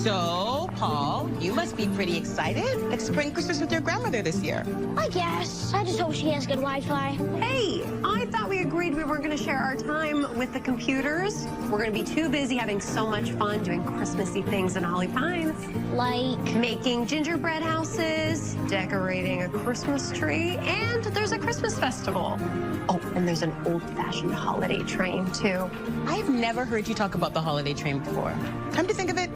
So, Paul, you must be pretty excited. It's spring Christmas with your grandmother this year. I guess. I just hope she has good Wi-Fi. Hey, I thought we agreed we weren't going to share our time with the computers. We're going to be too busy having so much fun doing Christmassy things in Holly Pines. Like? Making gingerbread houses, decorating a Christmas tree, and there's a Christmas festival. Oh, and there's an old-fashioned holiday train, too. I've never heard you talk about the holiday train before. Come to think of it,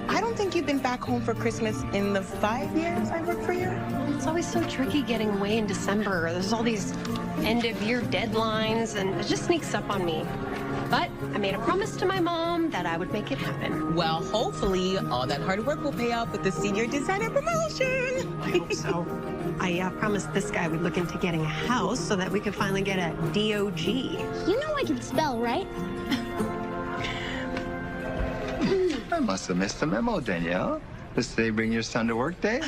I don't think you've been back home for Christmas in the 5 years I worked for you. It's always so tricky getting away in December. There's all these end-of-year deadlines, and it just sneaks up on me. But I made a promise to my mom that I would make it happen. Well, hopefully, all that hard work will pay off with the senior designer promotion. I hope so. I promised this guy we'd look into getting a house so that we could finally get a DOG. You know I can spell, right? I must have missed the memo, Danielle. Does today bring your son to work day?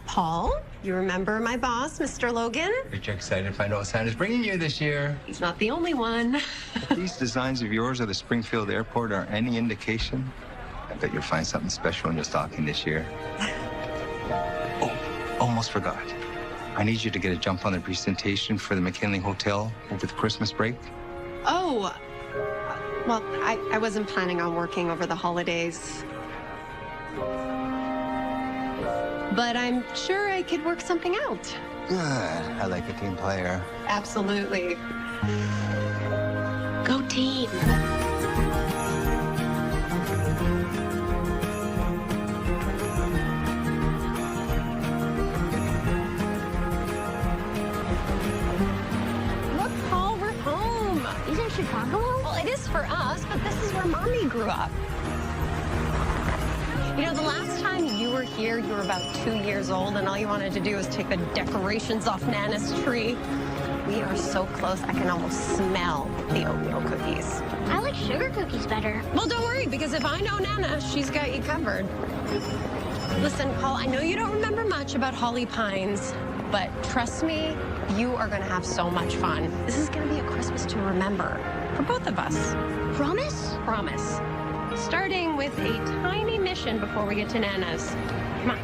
Paul, you remember my boss, Mr. Logan? Aren't you excited to find out what Santa's bringing you this year? He's not the only one. If these designs of yours of the Springfield Airport are any indication, I bet you'll find something special in your stocking this year. Oh, almost forgot. I need you to get a jump on the presentation for the McKinley Hotel over the Christmas break. Oh, well, I wasn't planning on working over the holidays. But I'm sure I could work something out. Good. I like a team player. Absolutely. Go team. Look, Paul, we're home. Isn't Chicago? Well, it is for us, but this is where Mommy grew up. You know, the last time you were here, you were about 2 years old, and all you wanted to do was take the decorations off Nana's tree. We are so close, I can almost smell the oatmeal cookies. I like sugar cookies better. Well, don't worry, because if I know Nana, she's got you covered. Listen, Paul, I know you don't remember much about Holly Pines, but trust me, you are going to have so much fun. This is going to be a Christmas to remember for both of us. Promise? Promise. Starting with a tiny mission before we get to Nana's. Come on.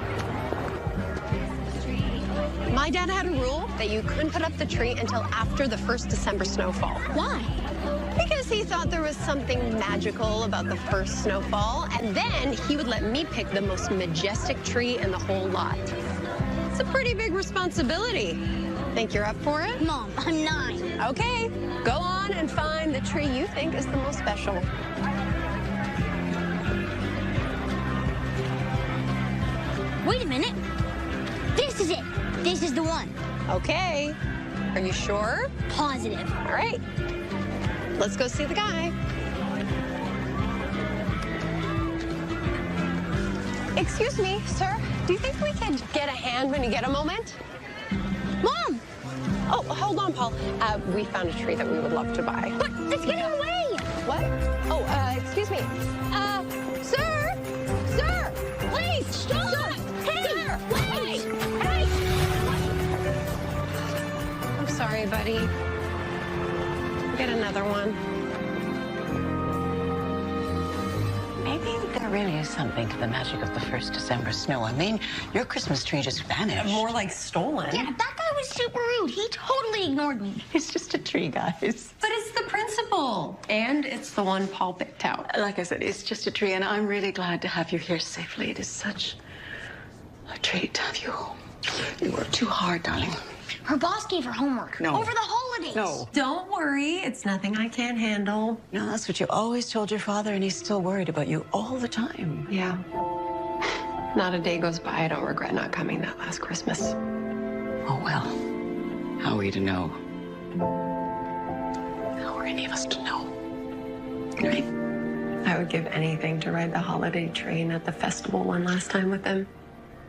My dad had a rule that you couldn't put up the tree until after the first December snowfall. Why? Because he thought there was something magical about the first snowfall, and then he would let me pick the most majestic tree in the whole lot. It's a pretty big responsibility. Think you're up for it? Mom, I'm 9. Okay, go on and find the tree you think is the most special. Wait a minute. This is it. This is the one. Okay, are you sure? Positive. All right, let's go see the guy. Excuse me, sir. Do you think we could get a hand when you get a moment? Mom! Oh, hold on, Paul. We found a tree that we would love to buy. But it's getting away! What? Oh, excuse me. Sir! Sir! Please! Stop! Sir! Hey! Sir! Wait! Hey! I'm sorry, buddy. Get another one. Maybe there really is something to the magic of the first December snow. I mean, your Christmas tree just vanished. More like stolen. Yeah, that guy was super rude. He totally ignored me. It's just a tree, guys. But it's the principal. And it's the one Paul picked out. Like I said, it's just a tree, and I'm really glad to have you here safely. It is such a treat to have you home. You worked too hard, darling. Her boss gave her homework. No. Over the holidays. No. Don't worry. It's nothing I can't handle. No, that's what you always told your father, and he's still worried about you all the time. Yeah. Not a day goes by I don't regret not coming that last Christmas. Oh, well. How are we to know? How are any of us to know? Right? I would give anything to ride the holiday train at the festival one last time with him.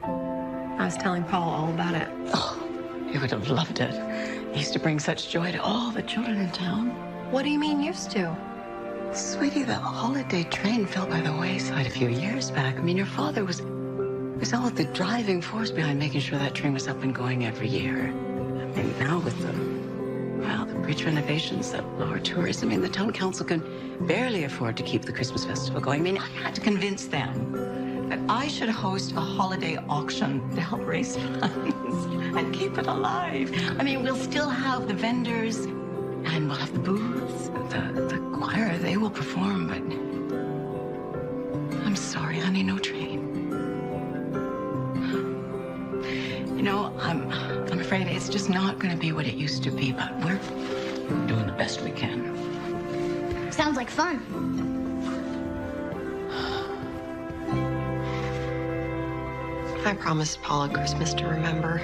I was telling Paul all about it. Oh, he would have loved it. He used to bring such joy to all the children in town. What do you mean used to? Sweetie, the holiday train fell by the wayside a few years back. I mean, your father was all the driving force behind making sure that train was up and going every year. And now with the bridge renovations, that lower tourism. I mean, the town council can barely afford to keep the Christmas festival going. I mean, I had to convince them that I should host a holiday auction to help raise funds and keep it alive. I mean, we'll still have the vendors and we'll have the booths. The choir, they will perform, but I'm sorry, honey, no train. You know, I'm afraid it's just not going to be what it used to be, but we're doing the best we can. Sounds like fun. I promised Paula Christmas to remember.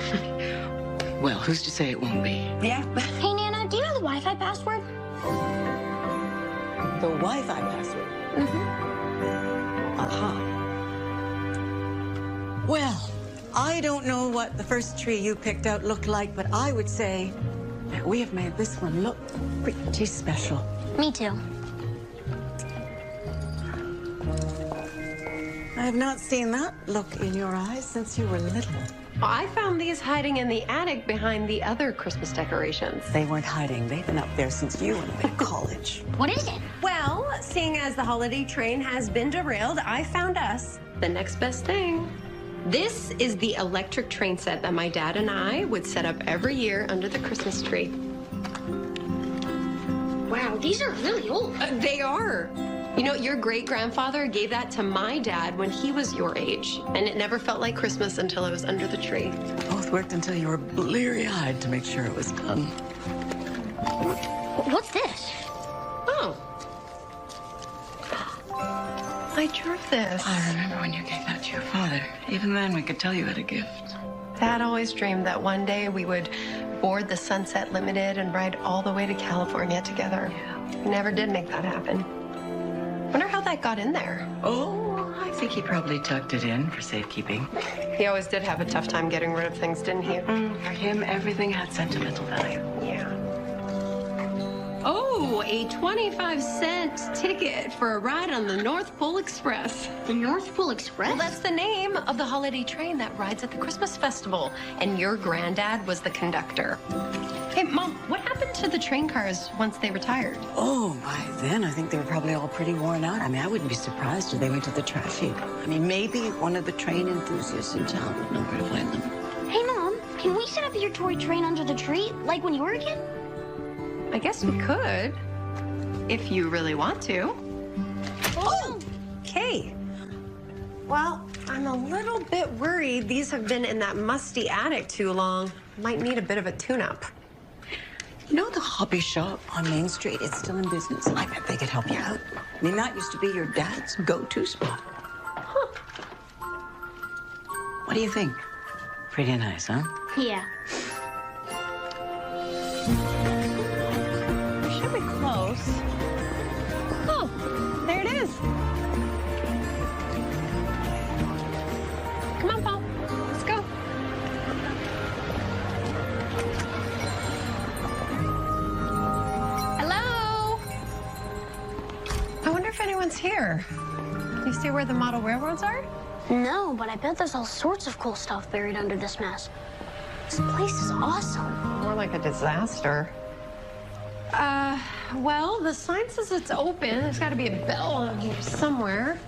Well, who's to say it won't be? Yeah. Hey, Nana, do you know the Wi-Fi password? The Wi-Fi password? Aha. Well, I don't know what the first tree you picked out looked like, but I would say that we have made this one look pretty special. Me too. I have not seen that look in your eyes since you were little. I found these hiding in the attic behind the other Christmas decorations. They weren't hiding. They've been up there since you went to college. What is it? Well, seeing as the holiday train has been derailed, I found us the next best thing. This is the electric train set that my dad and I would set up every year under the Christmas tree. Wow, these are really old. They are. You know, your great-grandfather gave that to my dad when he was your age, and it never felt like Christmas until it was under the tree. Both worked until you were bleary-eyed to make sure it was done. What's this? Oh. I drew this. I remember when you gave that to your father. Even then, we could tell you had a gift. Dad always dreamed that one day we would board the Sunset Limited and ride all the way to California together. Yeah. We never did make that happen. Wonder how that got in there. Oh, I think he probably tucked it in for safekeeping. He always did have a tough time getting rid of things, didn't he? For him, everything had sentimental value. Yeah. Oh, a 25-cent ticket for a ride on the North Pole Express. The North Pole Express? Well, that's the name of the holiday train that rides at the Christmas festival. And your granddad was the conductor. Hey, Mom, what happened to the train cars once they retired? Oh, by then, I think they were probably all pretty worn out. I mean, I wouldn't be surprised if they went to the trash heap. I mean, maybe one of the train enthusiasts in town would know where to find them. Hey, Mom, can we set up your toy train under the tree, like when you were a kid? I guess we could, if you really want to. Oh! Okay. Well, I'm a little bit worried these have been in that musty attic too long. Might need a bit of a tune-up. You know the hobby shop on Main Street? It's still in business. I bet they could help you out. I mean, that used to be your dad's go-to spot. Huh. What do you think? Pretty nice, huh? Yeah. We should be close. Oh, there it is. Come on, Paul. Let's go. Hello? I wonder if anyone's here. Do you see where the model railroads are? No, but I bet there's all sorts of cool stuff buried under this mess. This place is awesome. More like a disaster. Well, the sign says it's open. There's got to be a bell on here somewhere.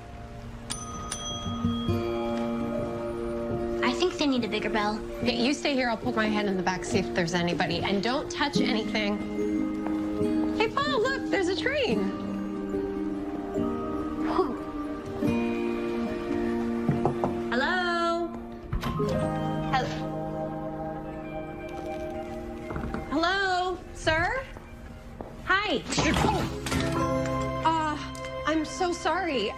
I think they need a bigger bell. Okay, you stay here. I'll poke my head in the back, see if there's anybody. And don't touch anything. Hey, Paul, look, there's a train. Whew. Hello? Hello, sir? Hi. I'm so sorry.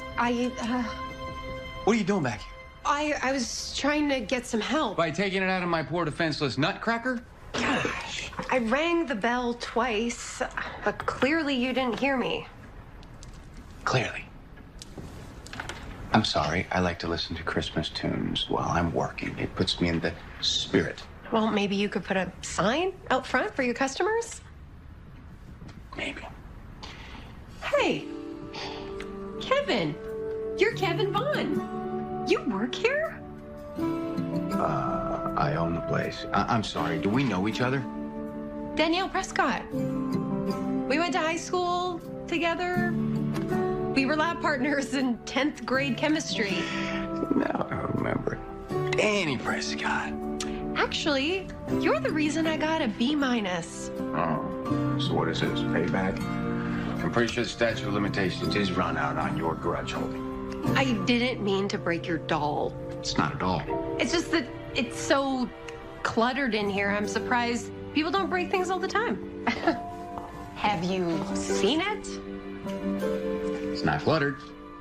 What are you doing back here? I was trying to get some help. By taking it out of my poor defenseless nutcracker? Gosh. I rang the bell twice, but clearly you didn't hear me. Clearly. I'm sorry. I like to listen to Christmas tunes while I'm working. It puts me in the spirit. Well, maybe you could put a sign out front for your customers? Maybe. Hey, Kevin. You're Kevin Vaughn. You work here? I own the place. I'm sorry. Do we know each other? Danielle Prescott. We went to high school together. We were lab partners in 10th grade chemistry. Now I remember. Danny Prescott. Actually, you're the reason I got a B-. Oh, so what is this, payback? I'm pretty sure the statute of limitations is run out on your grudge holding. I didn't mean to break your doll. It's not at all. It's just that it's so cluttered in here. I'm surprised people don't break things all the time. Have you seen it? It's not cluttered.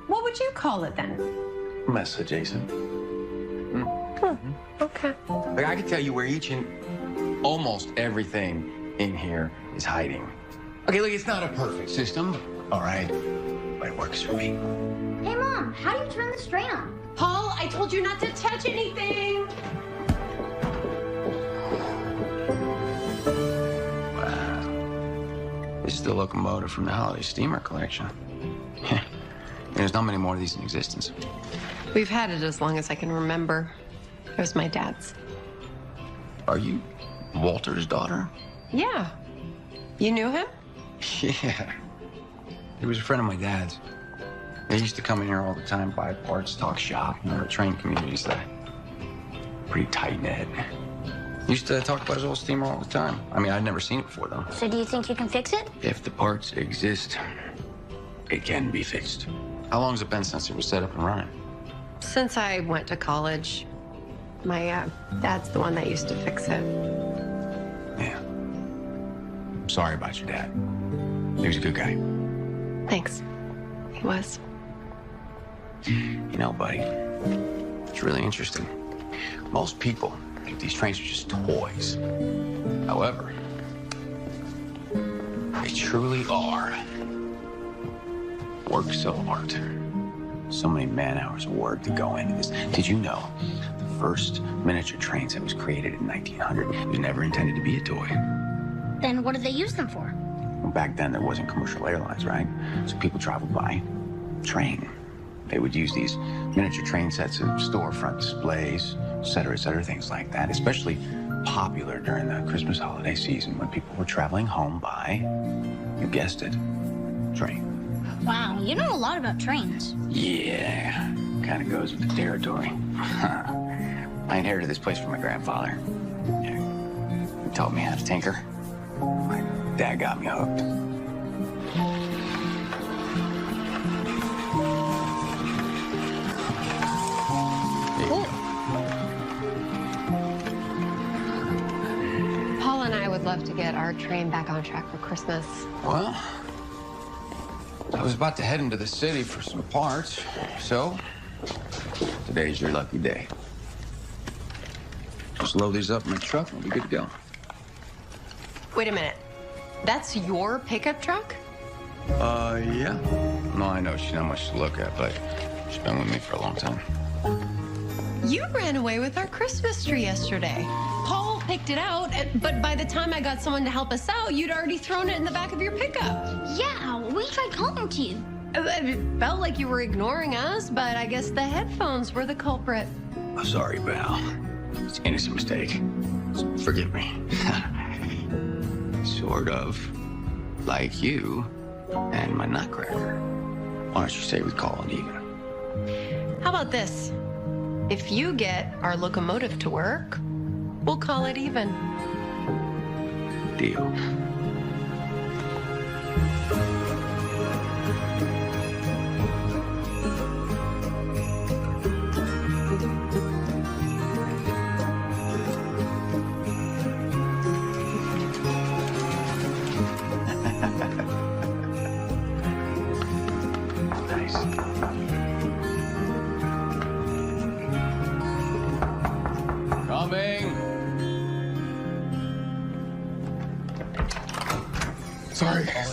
What would you call it then? Mess adjacent. Okay. Like, I can tell you where each and almost everything in here is hiding. Okay, look, it's not a perfect system, all right? But it works for me. Hey, Mom, how do you turn this train on? Paul, I told you not to touch anything. Wow. This is the locomotive from the holiday steamer collection. There's not many more of these in existence. We've had it as long as I can remember. It was my dad's. Are you Walter's daughter? Yeah. You knew him? Yeah. He was a friend of my dad's. They used to come in here all the time, buy parts, talk shop. You know, the train community's that pretty tight-knit. Used to talk about his old steamer all the time. I mean, I'd never seen it before, though. So do you think you can fix it? If the parts exist, it can be fixed. How long has it been since it was set up and running? Since I went to college, my dad's the one that used to fix it. Yeah. I'm sorry about your dad. He was a good guy. Thanks. He was. You know, buddy, it's really interesting. Most people think these trains are just toys. However, they truly are works of art. So many man-hours of work to go into this. Did you know the first miniature trains that was created in 1900 was never intended to be a toy? Then what do they use them for? Well, back then, there wasn't commercial airlines, right? So people traveled by train. They would use these miniature train sets of storefront displays, et cetera, things like that. Especially popular during the Christmas holiday season when people were traveling home by, you guessed it, train. Wow, you know a lot about trains. Yeah, kind of goes with the territory. I inherited this place from my grandfather. Yeah. He taught me how to tinker. My dad got me hooked. Cool. Paul and I would love to get our train back on track for Christmas. Well, I was about to head into the city for some parts, so today's your lucky day. Just load these up in my truck and we'll be good to go. Wait a minute. That's your pickup truck? Yeah. No, I know she's not much to look at, but she's been with me for a long time. You ran away with our Christmas tree yesterday. Paul picked it out, but by the time I got someone to help us out, you'd already thrown it in the back of your pickup. Yeah, we tried calling to you. It felt like you were ignoring us, but I guess the headphones were the culprit. Oh, sorry, pal. It's an innocent mistake. Forgive me. Sort of like you and my nutcracker. Why don't you say we call it even? How about this? If you get our locomotive to work, we'll call it even. Deal.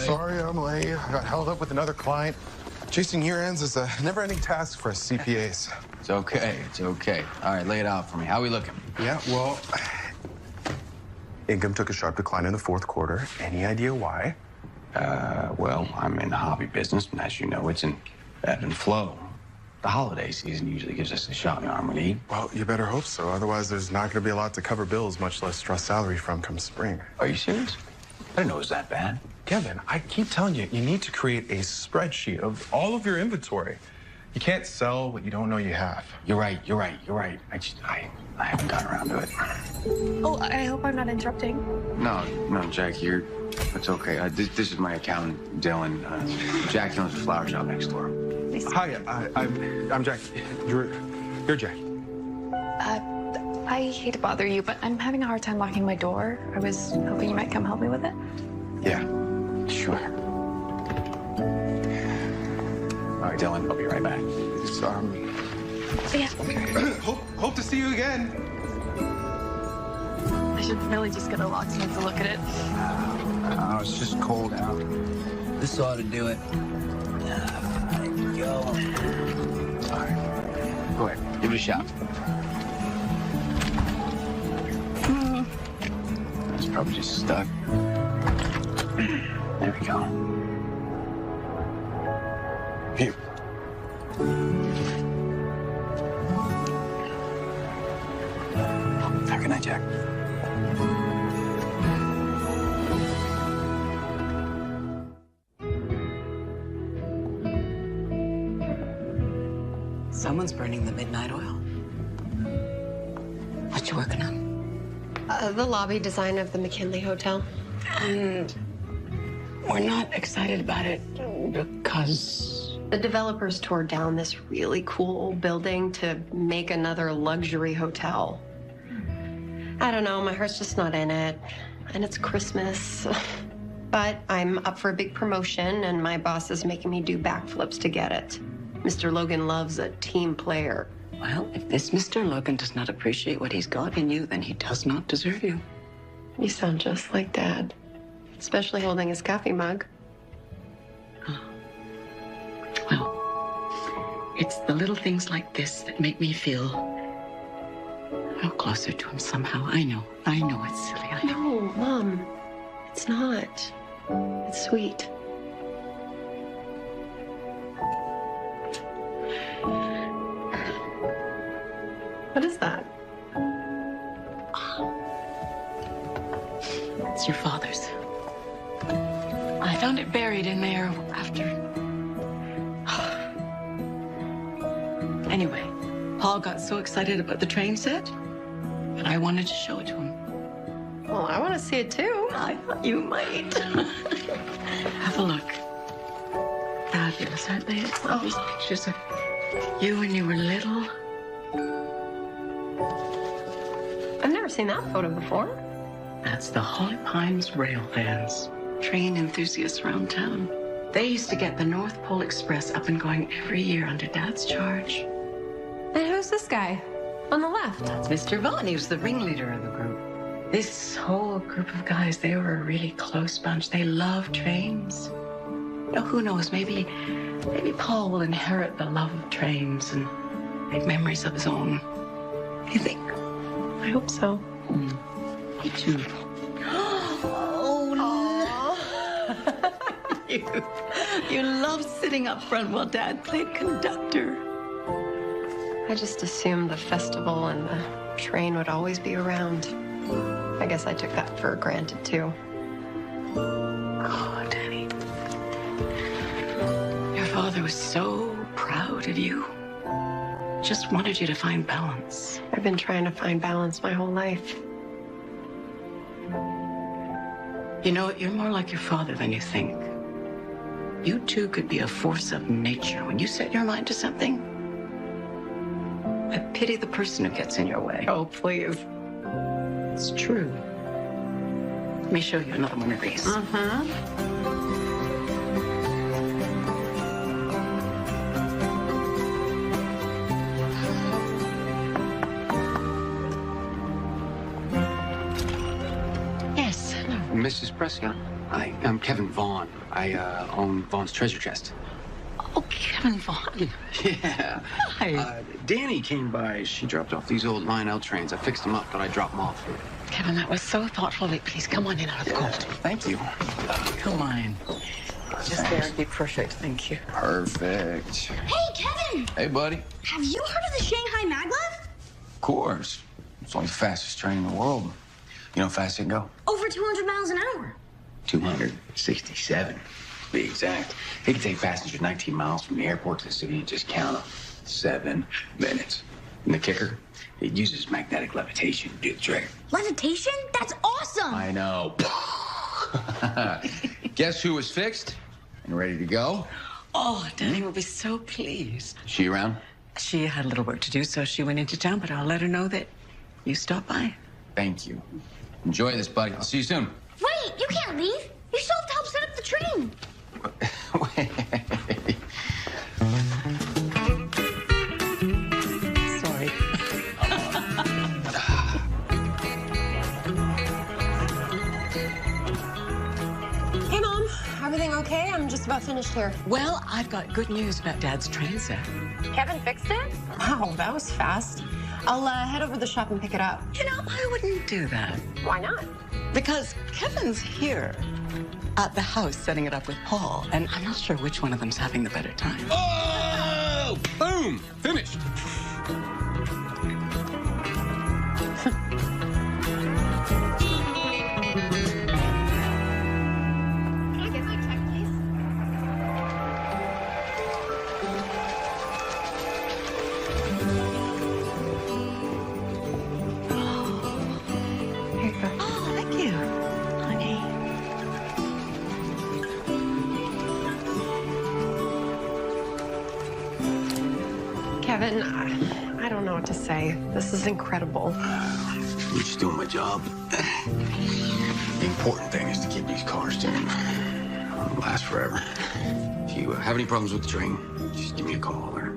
Sorry I'm late. I got held up with another client. Chasing year ends is a never-ending task for us CPAs. It's okay. It's okay. All right, lay it out for me. How we looking? Yeah, well, income took a sharp decline in the fourth quarter. Any idea why? Well, I'm in the hobby business, and as you know, it's an ebb and flow. The holiday season usually gives us the shot in the arm we need. Well, you better hope so. Otherwise, there's not going to be a lot to cover bills, much less draw salary from come spring. Are you serious? I didn't know it was that bad. Kevin, I keep telling you, you need to create a spreadsheet of all of your inventory. You can't sell what you don't know you have. You're right. I haven't gotten around to it. Oh, I hope I'm not interrupting. No, Jack, it's okay. This is my accountant, Dylan. Jack owns a flower shop next door. Hi, I'm Jack. You're Jack. I hate to bother you, but I'm having a hard time locking my door. I was hoping you might come help me with it. Yeah, sure. All right, Dylan, I'll be right back. Yeah. Hope to see you again. I should really just get a locksmith to look at it. Oh, it's just cold out. This ought to do it. There you go. All right. Go ahead. Give it a shot. It's probably just stuck. There we go. Here. Have a good night, Jack. Someone's burning the midnight oil. What you working on? The lobby design of the McKinley Hotel. And we're not excited about it because... The developers tore down this really cool old building to make another luxury hotel. I don't know, my heart's just not in it. And it's Christmas. But I'm up for a big promotion, and my boss is making me do backflips to get it. Mr. Logan loves a team player. Well, if this Mr. Logan does not appreciate what he's got in you, then he does not deserve you. You sound just like Dad, especially holding his coffee mug. Well, it's the little things like this that make me feel closer to him somehow. I know it's silly. I know. No, Mom, it's not. It's sweet. What is that? It's your father's. I found it buried in there after... Anyway, Paul got so excited about the train set that I wanted to show it to him. Well, I want to see it too. I thought you might. Have a look. Fabulous, aren't they? It's all these pictures of you when you were little. I've never seen that photo before. That's the Holly Pines rail fans, train enthusiasts around town. They used to get the North Pole Express up and going every year under Dad's charge. And who's this guy on the left? That's Mr. Vaughn. He was the ringleader of the group. This whole group of guys, they were a really close bunch. They loved trains. You know, who knows, maybe Paul will inherit the love of trains and make memories of his own. You think? I hope so. Me too. Oh, no. You loved sitting up front while Dad played conductor. I just assumed the festival and the train would always be around. I guess I took that for granted, too. Oh, Danny. Your father was so proud of you. Just wanted you to find balance. I've been trying to find balance my whole life. You know, you're more like your father than you think. You two could be a force of nature. When you set your mind to something, I pity the person who gets in your way. Oh, please. It's true. Let me show you another one of these. Yes, hello. Mrs. Prescott. Hi, I'm Kevin Vaughn. I own Vaughn's Treasure Chest. Oh, Kevin Vaughn. Yeah. Hi. Danny came by. She dropped off these old Lionel trains. I fixed them up, but I dropped them off. Kevin, that was so thoughtful. Please come on in out of the cold. Thank you. Come on. Just there would be perfect. Thank you. Perfect. Hey, Kevin! Hey, buddy. Have you heard of the Shanghai Maglev? Of course. It's only the fastest train in the world. You know how fast it can go? Over 200 miles an hour. 267, to be exact. It can take passengers 19 miles from the airport to the city and just count them. 7 minutes. And the kicker, it uses magnetic levitation to do the trick. Levitation? That's awesome! I know. Guess who was fixed and ready to go? Oh, Danny will be so pleased. She around? She had a little work to do, so she went into town, but I'll let her know that you stopped by. Thank you. Enjoy this, buddy. I'll see you soon. Wait, you can't leave. You still have to help set up the train. Sorry. Hey, Mom. Everything okay? I'm just about finished here. Well, I've got good news about Dad's train set. Kevin fixed it? Wow, that was fast. I'll head over to the shop and pick it up. You know, I wouldn't do that. Why not? Because Kevin's here at the house setting it up with Paul, and I'm not sure which one of them's having the better time. Oh! Boom! Finished. Can I get my check, please? Here you go. Oh, thank you, honey. Kevin, I don't know what to say. This is incredible. I'm just doing my job. The important thing is to keep these cars tuned. It'll last forever. If you have any problems with the train, just give me a call or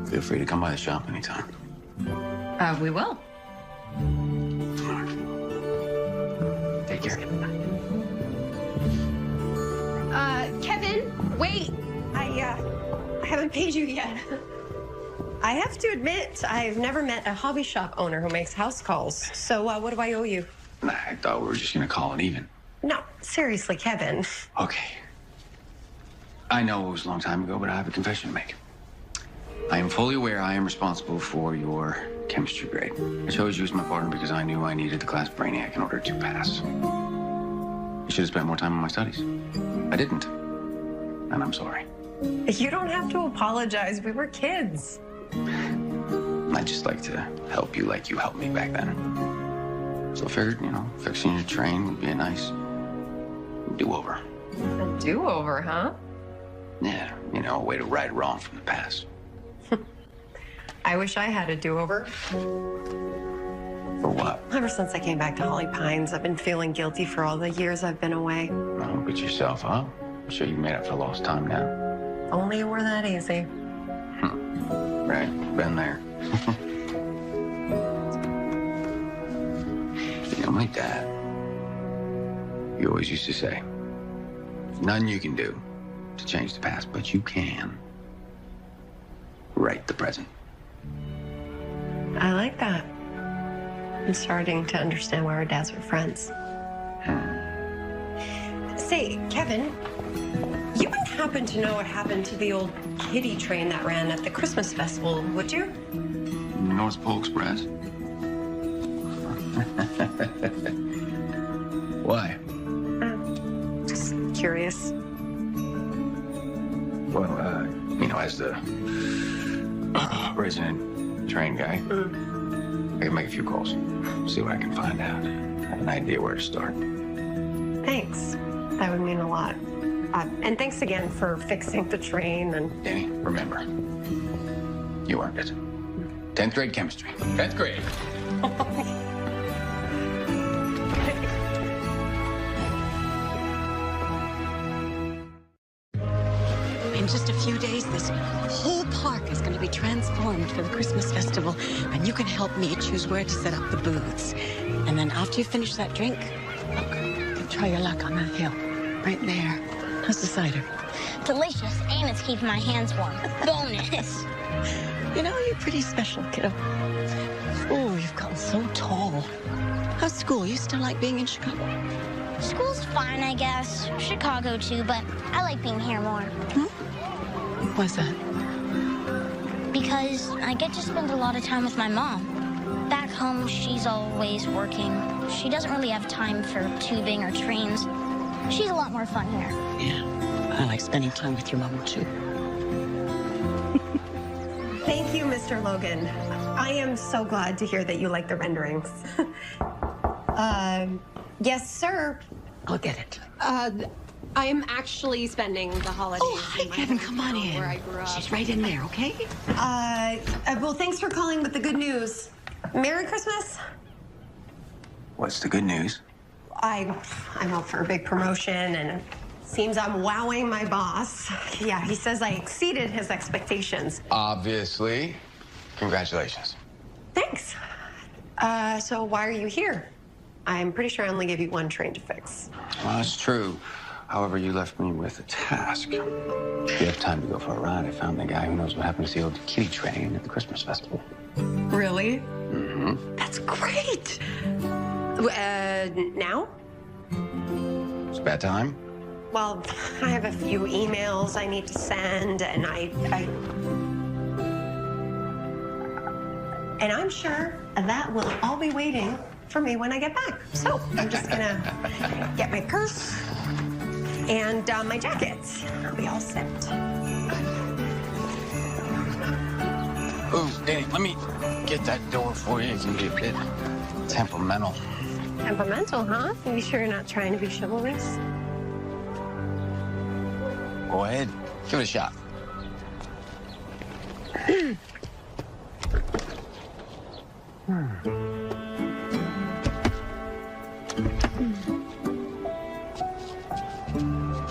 feel free to come by the shop anytime. We will. Take care. Kevin, wait. I haven't paid you yet. I have to admit, I've never met a hobby shop owner who makes house calls. So what do I owe you? Nah, I thought we were just gonna call it even. No, seriously, Kevin. Okay. I know it was a long time ago, but I have a confession to make. I am fully aware I am responsible for your chemistry grade. I chose you as my partner because I knew I needed the class brainiac in order to pass. I should have spent more time on my studies. I didn't. And I'm sorry. You don't have to apologize. We were kids. I'd just like to help you like you helped me back then. So I figured, fixing your train would be a nice do-over. A do-over, huh? Yeah, a way to right wrong from the past. I wish I had a do-over. For what? Ever since I came back to Holly Pines, I've been feeling guilty for all the years I've been away. Don't beat yourself up. I'm sure you made up for lost time now. Only it were that easy. Right, been there. My dad, he always used to say, "There's nothing you can do to change the past, but you can write the present." I like that. I'm starting to understand why our dads were friends. Say, Kevin, you wouldn't happen to know what happened to the old kiddie train that ran at the Christmas festival, would you? North Pole Express? Why? Just curious. Well, as the resident train guy, I can make a few calls, see what I can find out. I have an idea where to start. Thanks. That would mean a lot. And thanks again for fixing the train and... Danny, remember, you earned it. 10th grade chemistry. 10th grade. In just a few days, this whole park is going to be transformed for the Christmas festival, and you can help me choose where to set up the booths. And then after you finish that drink, look, you can try your luck on that hill, right there. How's the cider? Delicious, and it's keeping my hands warm. Bonus. You're pretty special, kiddo. Oh, you've gotten so tall. How's school? You still like being in Chicago? School's fine, I guess. Chicago, too, but I like being here more. Why's that? Because I get to spend a lot of time with my mom. Back home, she's always working. She doesn't really have time for tubing or trains. She's a lot more fun here. Yeah, I like spending time with your mom, too. Thank you, Mr. Logan. I am so glad to hear that you like the renderings. Yes, sir. I'll get it. I am actually spending the holidays. Oh, hi, in my Kevin. Come on hometown in. Where I grew up. She's right in there, okay? Well, thanks for calling with the good news. Merry Christmas. What's the good news? I'm up for a big promotion, and it seems I'm wowing my boss. Yeah, he says I exceeded his expectations. Obviously. Congratulations. Thanks. So why are you here? I'm pretty sure I only gave you one train to fix. Well, that's true. However, you left me with a task. If you have time to go for a ride, I found the guy who knows what happened to the old kitty train at the Christmas festival. Really? Mm-hmm. That's great. Now? It's a bad time? Well, I have a few emails I need to send, and and I'm sure that will all be waiting for me when I get back. So I'm just gonna get my purse and my jacket. I'll be all set. Oh, Danny, let me get that door for you. It can be a bit temperamental. Temperamental, huh? Are you sure you're not trying to be chivalrous? Go ahead. Give it a shot.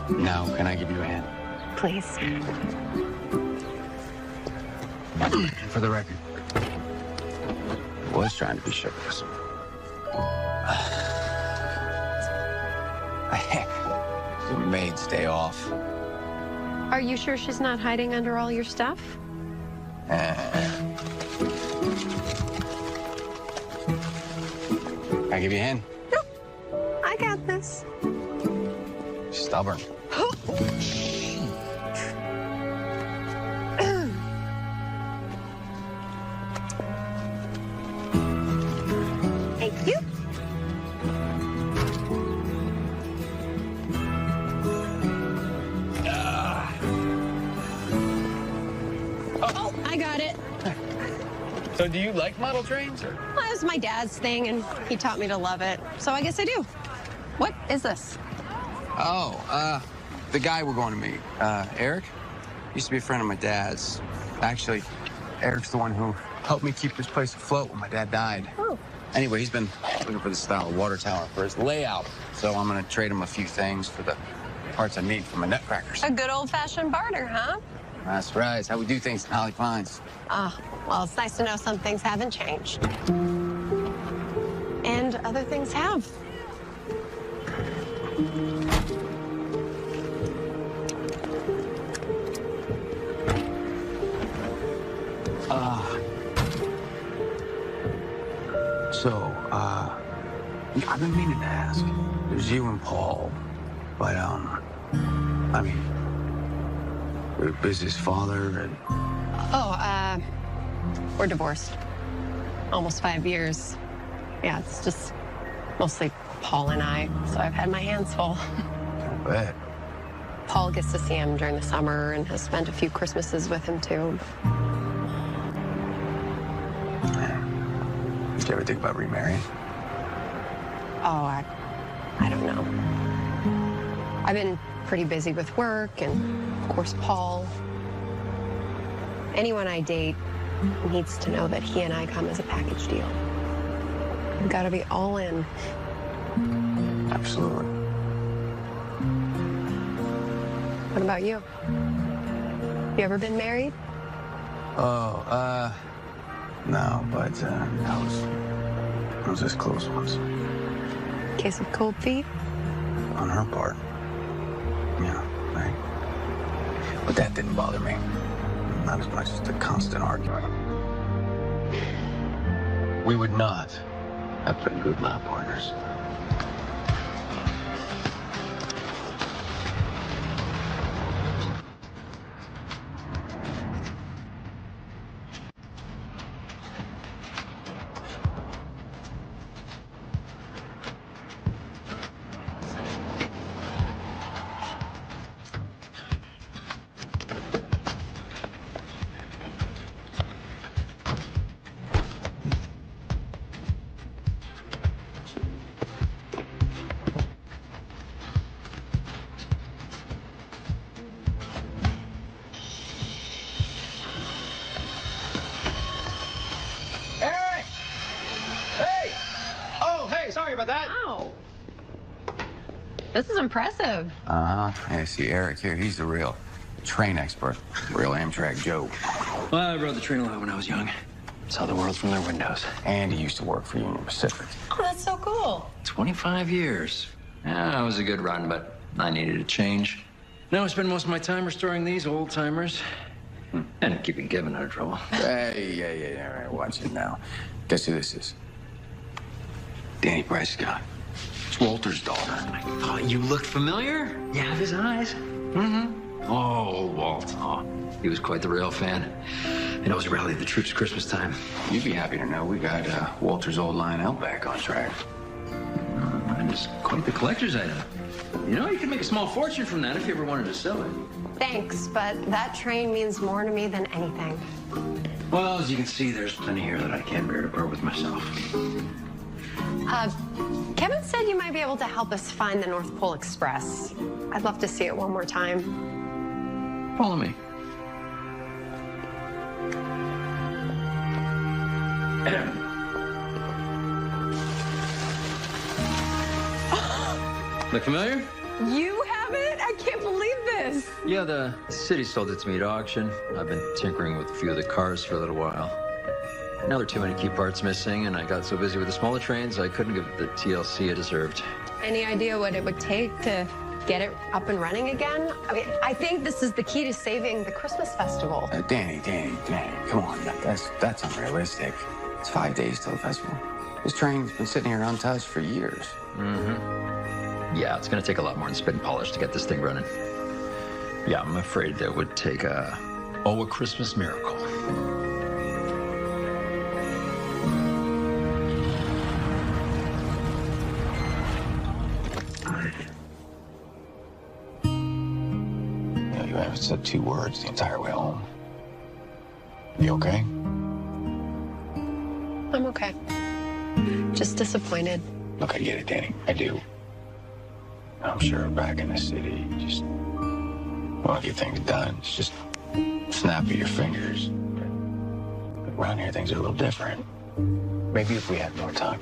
Now, can I give you a hand? Please. For the record, I was trying to be chivalrous. The maid's day off. Are you sure she's not hiding under all your stuff? Can I give you a hand? Nope. I got this. Stubborn. Thank you. Oh, I got it. So do you like model trains? Or? Well, it was my dad's thing, and he taught me to love it. So I guess I do. What is this? Oh, the guy we're going to meet, Eric, used to be a friend of my dad's. Actually, Eric's the one who helped me keep this place afloat when my dad died. Oh. Anyway, he's been looking for the style of water tower for his layout. So I'm going to trade him a few things for the parts I need for my nutcrackers. A good old-fashioned barter, huh? That's right. It's how we do things in Holly Pines. Well, it's nice to know some things haven't changed. And other things have. I've been meaning to ask. There's you and Paul, but, I mean, is his father and... Oh, we're divorced. Almost 5 years. Yeah, it's just mostly Paul and I, so I've had my hands full. I bet. Paul gets to see him during the summer and has spent a few Christmases with him, too. Did you ever think about remarrying? Oh, I don't know. I've been pretty busy with work and, of course, Paul. Anyone I date needs to know that he and I come as a package deal. We've got to be all in. Absolutely. What about you? You ever been married? Oh, no, but I was this close once. Case of cold feet? On her part. Yeah, right. But that didn't bother me. Not as much as the constant argument. We would not have been good lab partners. about that? Wow. This is impressive. Yeah, see, Eric here, he's the real train expert. Real Amtrak Joe. Well, I rode the train a lot when I was young. Saw the world from their windows. And he used to work for Union Pacific. Oh, that's so cool. 25 years. Yeah, it was a good run, but I needed a change. Now I spend most of my time restoring these old timers and keeping Kevin out of trouble. Hey, yeah, all right, watch it now. Guess who this is? Danny Prescott. It's Walter's daughter. I thought you looked familiar. You have his eyes. Mm-hmm. Oh, Walt. Oh, he was quite the rail fan. He knows rallied the troops Christmas time. You'd be happy to know we got Walter's old Lionel back on track. Mine is quite the collector's item. You know, you could make a small fortune from that if you ever wanted to sell it. Thanks, but that train means more to me than anything. Well, as you can see, there's plenty here that I can't bear to part with myself. Kevin said you might be able to help us find the North Pole Express. I'd love to see it one more time. Follow me. Look familiar? You have it? I can't believe this. Yeah, the city sold it to me at auction. I've been tinkering with a few of the cars for a little while. Now there are too many key parts missing, and I got so busy with the smaller trains, I couldn't give it the TLC it deserved. Any idea what it would take to get it up and running again? I mean, I think this is the key to saving the Christmas festival. Danny, come on. That's unrealistic. It's 5 days till the festival. This train's been sitting here untouched for years. Mm-hmm. Yeah, it's gonna take a lot more than spit and polish to get this thing running. Yeah, I'm afraid that would take a Christmas miracle. You haven't said 2 words the entire way home. You okay? I'm okay. Just disappointed. Look, I get it, Danny. I do. I'm sure back in the city, you just want to get things done. It's just snap of your fingers. But around here, things are a little different. Maybe if we had more time.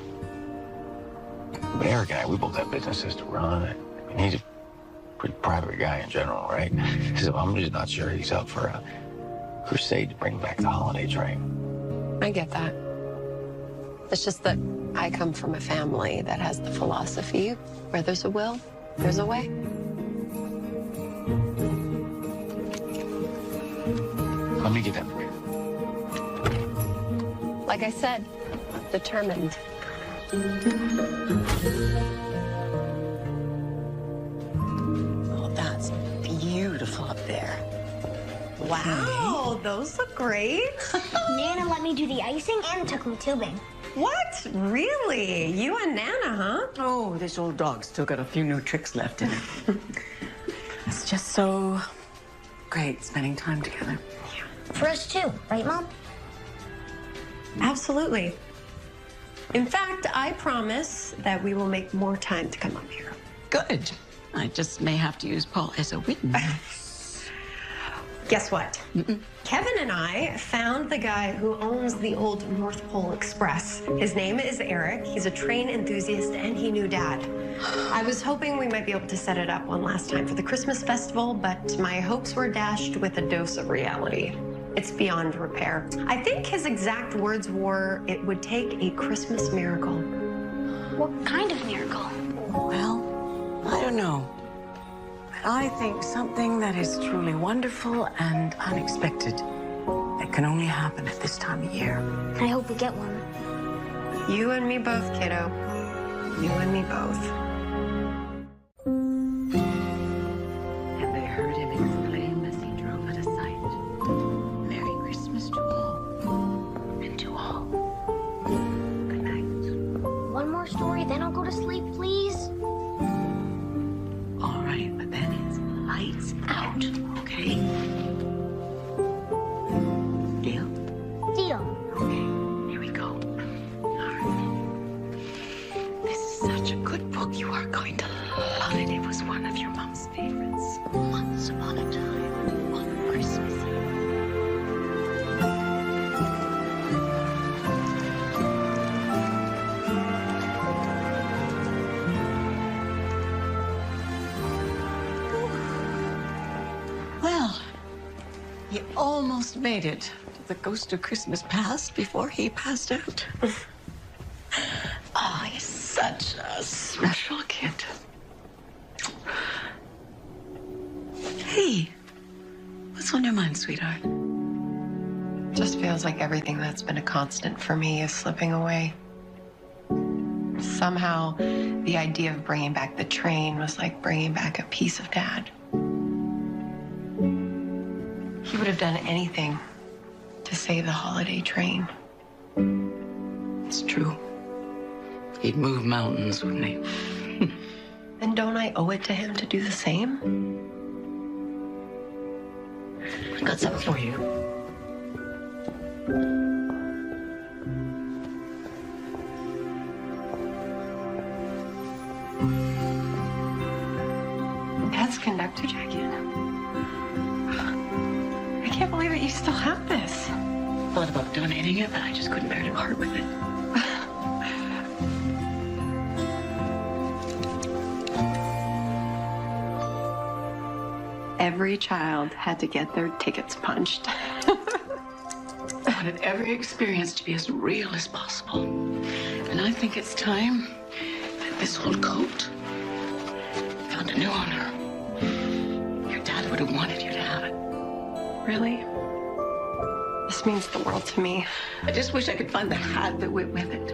But Eric and I, we both have businesses to run. I mean, he's a pretty private guy in general, right? So I'm just not sure he's up for a crusade to bring back the holiday train. I get that. It's just that I come from a family that has the philosophy where there's a will, there's a way. Let me get that for you. Like I said, determined. Oh, that's beautiful up there. Wow, those look great. Nana let me do the icing and took me tubing. What? Really? You and Nana, huh? Oh, this old dog's still got a few new tricks left in it. It's just so great spending time together. For us too, right, Mom? Absolutely. In fact, I promise that we will make more time to come up here. Good. I just may have to use Paul as a witness. Guess what? Kevin and I found the guy who owns the old North Pole Express. His name is Eric. He's a train enthusiast, and he knew Dad. I was hoping we might be able to set it up one last time for the Christmas festival, but my hopes were dashed with a dose of reality. It's beyond repair. I think his exact words were, it would take a Christmas miracle. What kind of miracle? Well, I don't know. But I think something that is truly wonderful and unexpected that can only happen at this time of year. I hope we get one. You and me both, kiddo. You and me both. And they heard him exclaim as he drove out of sight. Merry Christmas to all. And to all. Good night. One more story, then I'll go to sleep, please. All right, but then it's lights out, okay? Deal? Deal. Okay, here we go. All right. This is such a good book. You almost made it to the ghost of Christmas past before he passed out. Oh, he's such a special kid. Hey, what's on your mind, sweetheart? Just feels like everything that's been a constant for me is slipping away. Somehow, the idea of bringing back the train was like bringing back a piece of Dad. He would have done anything to save the holiday train. It's true. He'd move mountains, wouldn't he? And don't I owe it to him to do the same? I got something for you. Dad's conductor jacket. I can't believe that you still have this. Thought about donating it, but I just couldn't bear to part with it. Every child had to get their tickets punched. I wanted every experience to be as real as possible. And I think it's time that this old coat found a new owner. Your dad would have wanted you to have it. Really? This means the world to me. I just wish I could find the hat that went with it.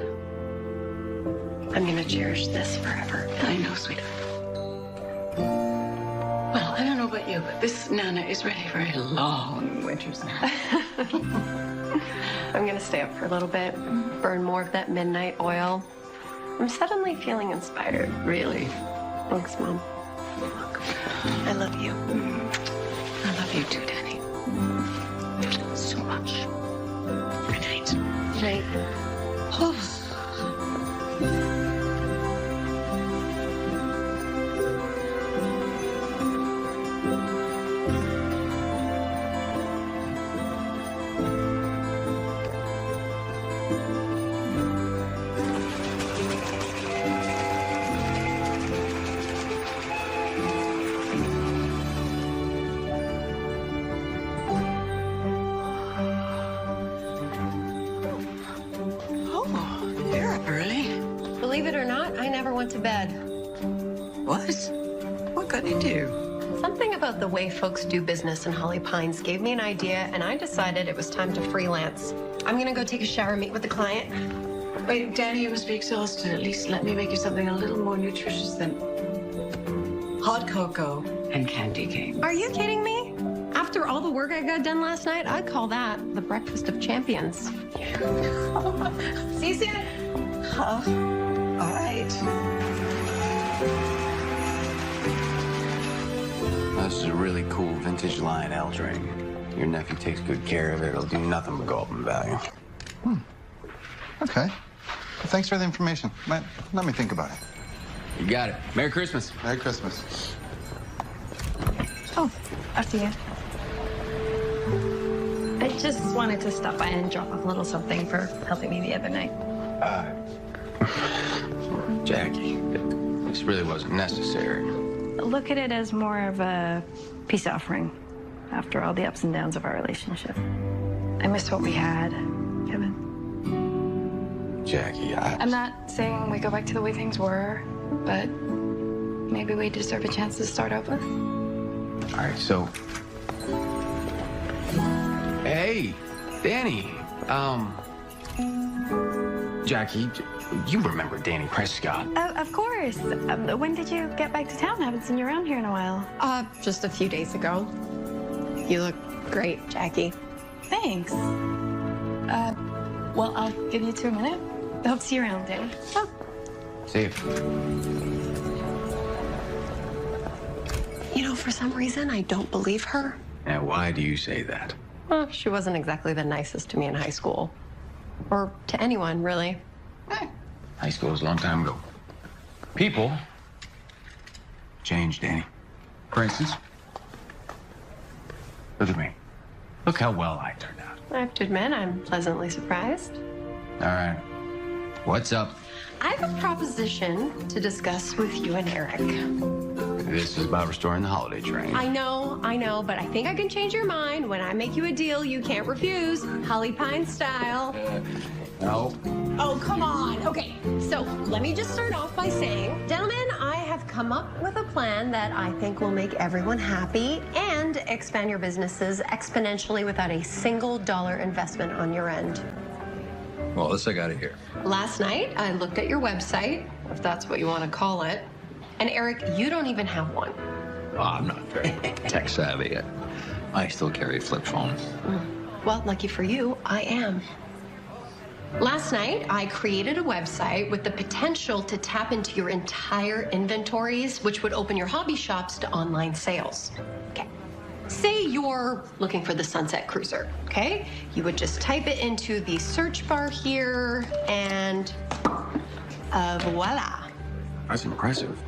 I'm gonna cherish this forever. I know, sweetheart. Well, I don't know about you, but this Nana is ready for a long winter's nap. I'm gonna stay up for a little bit, burn more of that midnight oil. I'm suddenly feeling inspired. Really? Thanks, Mom. I love you. I love you too, Danny. So much. Good night. Good night. Oh. Believe it or not, I never went to bed. What? What could you do? Something about the way folks do business in Holly Pines gave me an idea, and I decided it was time to freelance. I'm gonna go take a shower, meet with the client. Wait, Danny, you must be exhausted. At least let me make you something a little more nutritious than hot cocoa and candy cane. Are you kidding me? After all the work I got done last night, I'd call that the breakfast of champions. See you soon. All right. This is a really cool vintage line L train. Your nephew takes good care of it. It'll do nothing but go up in value. Okay. Well, thanks for the information. Let me think about it. You got it. Merry Christmas. Merry Christmas. Oh, after you. I just wanted to stop by and drop off a little something for helping me the other night. Jackie, this really wasn't necessary. Look at it as more of a peace offering after all the ups and downs of our relationship. I miss what we had, Kevin. Jackie, I'm not saying we go back to the way things were, but maybe we deserve a chance to start over. All right, so... Hey, Danny. Jackie, you remember Danny Prescott. Of course. When did you get back to town? I haven't seen you around here in a while. Just a few days ago. You look great, Jackie. Thanks. Well, I'll give you 2 minutes. I hope to see you around, Danny. Oh. See you. You know, for some reason, I don't believe her. Now, why do you say that? Well, she wasn't exactly the nicest to me in high school. Or to anyone, really. High school was a long time ago. People change, Danny. For instance, look at me. Look how well I turned out. I have to admit, I'm pleasantly surprised. All right. What's up? I have a proposition to discuss with you and Eric. This is about restoring the holiday train. I know, but I think I can change your mind when I make you a deal you can't refuse, Holly Pine style. No. Oh, come on. Okay, so let me just start off by saying, gentlemen, I have come up with a plan that I think will make everyone happy and expand your businesses exponentially without a single dollar investment on your end. Well, let's get out of here. Last night, I looked at your website, if that's what you want to call it. And Eric, you don't even have one. Oh, I'm not very tech savvy. I still carry a flip phone. Well, lucky for you, I am. Last night, I created a website with the potential to tap into your entire inventories, which would open your hobby shops to online sales. Okay. Say you're looking for the Sunset Cruiser, okay? You would just type it into the search bar here, and voila. That's impressive.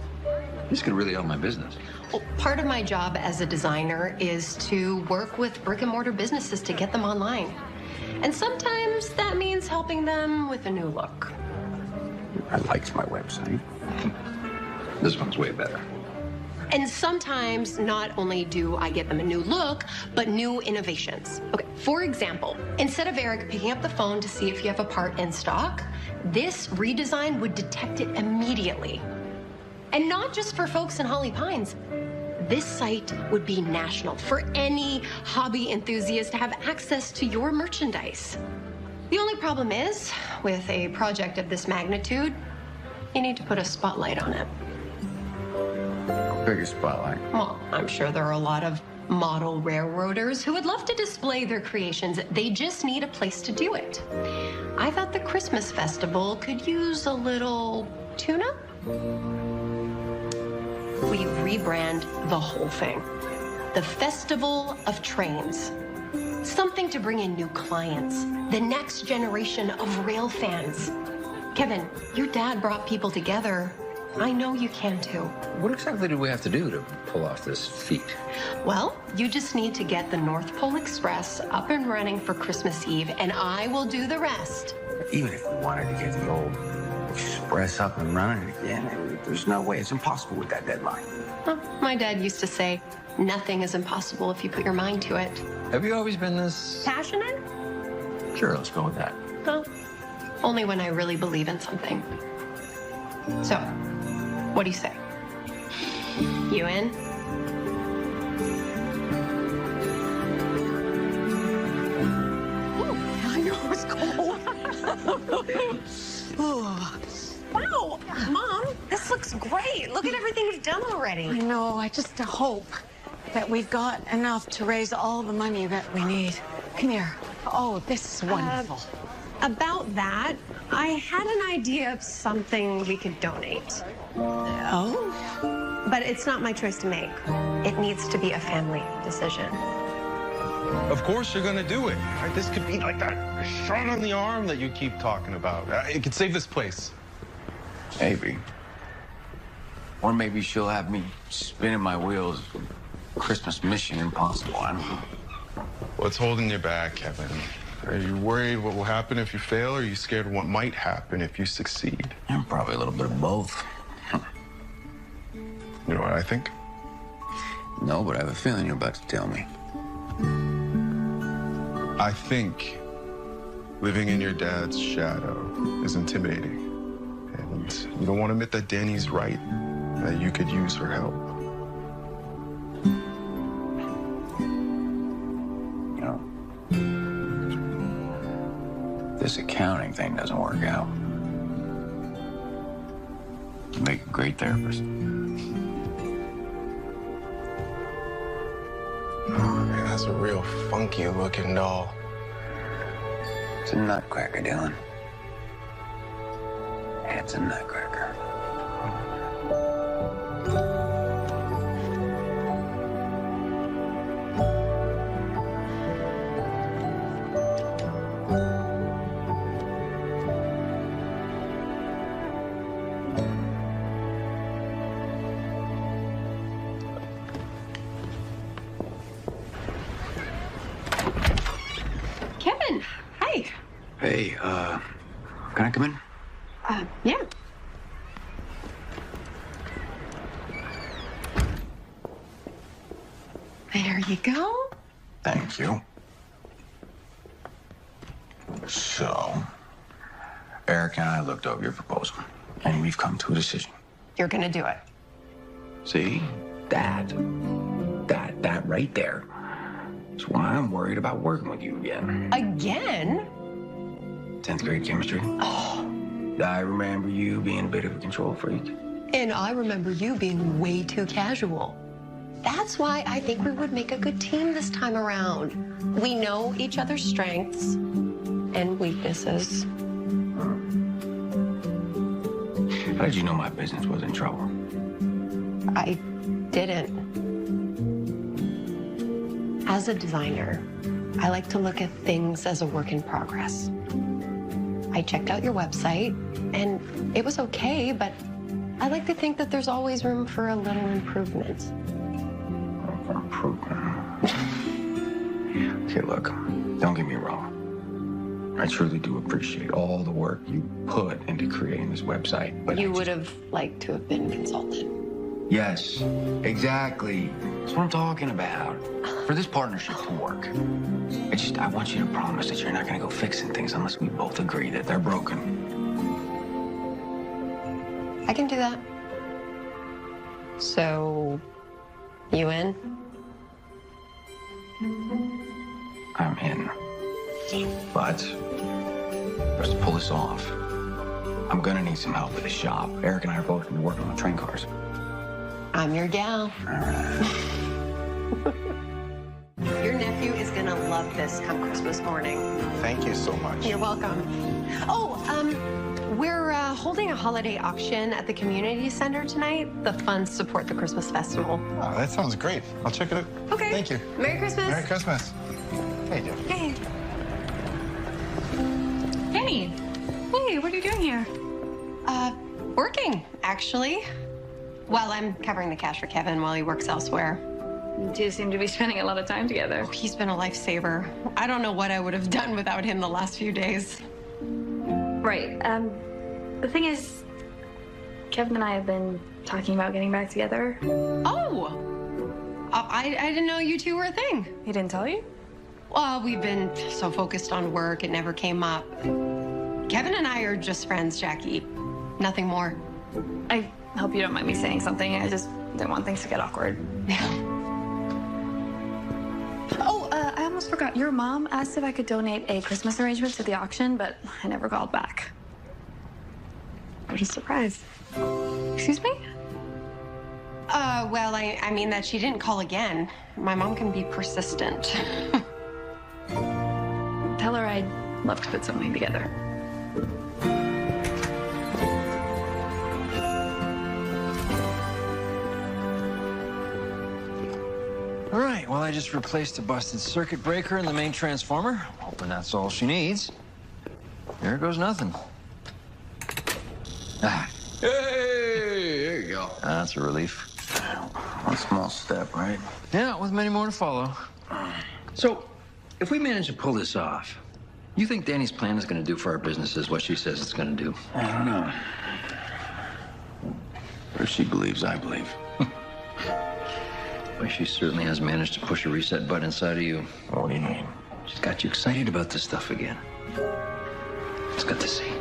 This could really help my business. Well, part of my job as a designer is to work with brick and mortar businesses to get them online. And sometimes that means helping them with a new look. I liked my website. This one's way better. And sometimes not only do I get them a new look, but new innovations. Okay, for example, instead of Eric picking up the phone to see if you have a part in stock, this redesign would detect it immediately. And not just for folks in Holly Pines. This site would be national for any hobby enthusiast to have access to your merchandise. The only problem is, with a project of this magnitude, you need to put a spotlight on it. Biggest spotlight. Well, I'm sure there are a lot of model railroaders who would love to display their creations. They just need a place to do it. I thought the Christmas festival could use a little tune-up. We rebrand the whole thing. The Festival of Trains. Something to bring in new clients, the next generation of rail fans. Kevin, your dad brought people together. I know you can too. What exactly do we have to do to pull off this feat? Well, you just need to get the North Pole Express up and running for Christmas Eve, and I will do the rest. Even if we wanted to get the old Express up and running again, there's no way. It's impossible with that deadline. Well, my dad used to say, nothing is impossible if you put your mind to it. Have you always been this Passionate? Sure, let's go with that. Well, only when I really believe in something. So, what do you say? You in? I know it's cold. Wow, Mom, this looks great. Look at everything you've done already. I know, I just hope that we've got enough to raise all the money that we need. Come here. Oh, this is wonderful. About that, I had an idea of something we could donate. Oh? But it's not my choice to make. It needs to be a family decision. Of course you're gonna do it. Right? This could be like that shot on the arm that you keep talking about. It could save this place. Maybe. Or maybe she'll have me spinning my wheels. Christmas Mission Impossible. I don't know. What's holding you back, Kevin? Are you worried what will happen if you fail, or are you scared of what might happen if you succeed? I'm probably a little bit of both. You know what I think? No, but I have a feeling you're about to tell me. I think living in your dad's shadow is intimidating. And you don't want to admit that Danny's right, that you could use her help. You know, this accounting thing doesn't work out. You make a great therapist. Oh, man, that's a real funky looking doll. It's a nutcracker, Dylan. It's a nutcracker. Kevin, hi. Hey, can I come in? Yeah. There you go. Thank you. So, Eric and I looked over your proposal, and we've come to a decision. You're gonna do it. See? That right there is why I'm worried about working with you again. Again? 10th grade chemistry. Oh. I remember you being a bit of a control freak. And I remember you being way too casual. That's why I think we would make a good team this time around. We know each other's strengths and weaknesses. How did you know my business was in trouble? I didn't. As a designer, I like to look at things as a work in progress. I checked out your website, and it was okay, but I like to think that there's always room for a little improvement. Okay, look, don't get me wrong. I truly do appreciate all the work you put into creating this website, but You would have liked to have been consulted. Yes, exactly. That's what I'm talking about. For this partnership to work, I want you to promise that you're not going to go fixing things unless we both agree that they're broken. I can do that. So, you in? I'm in. But for us to pull this off, I'm going to need some help with the shop. Eric and I are both going to be working on the train cars. I'm your gal. All right. Your nephew is gonna love this come Christmas morning. Thank you so much. You're welcome. Oh, we're holding a holiday auction at the community center tonight. The funds support the Christmas festival. Oh, that sounds great. I'll check it out. Okay. Thank you. Merry Christmas. Merry Christmas. Hey, Jeff. Hey. Penny. Hey, what are you doing here? Working, actually. Well, I'm covering the cash for Kevin while he works elsewhere. You two seem to be spending a lot of time together. Oh, he's been a lifesaver. I don't know what I would have done without him the last few days. Right. The thing is, Kevin and I have been talking about getting back together. Oh! I didn't know you two were a thing. He didn't tell you? Well, we've been so focused on work, it never came up. Kevin and I are just friends, Jackie. Nothing more. I hope you don't mind me saying something. I just didn't want things to get awkward. Oh, I almost forgot. Your mom asked if I could donate a Christmas arrangement to the auction, but I never called back. What a surprise. Excuse me? Well, I mean that she didn't call again. My mom can be persistent. Tell her I'd love to put something together. All right, well, I just replaced a busted circuit breaker in the main transformer. Hoping that's all she needs. There goes nothing. Ah. Hey, there you go. That's a relief. One small step, right? Yeah, with many more to follow. So, if we manage to pull this off, you think Danny's plan is going to do for our businesses what she says it's going to do? I don't know. Or she believes I believe. Well, she certainly has managed to push a reset button inside of you. What do you mean? She's got you excited about this stuff again. It's good to see.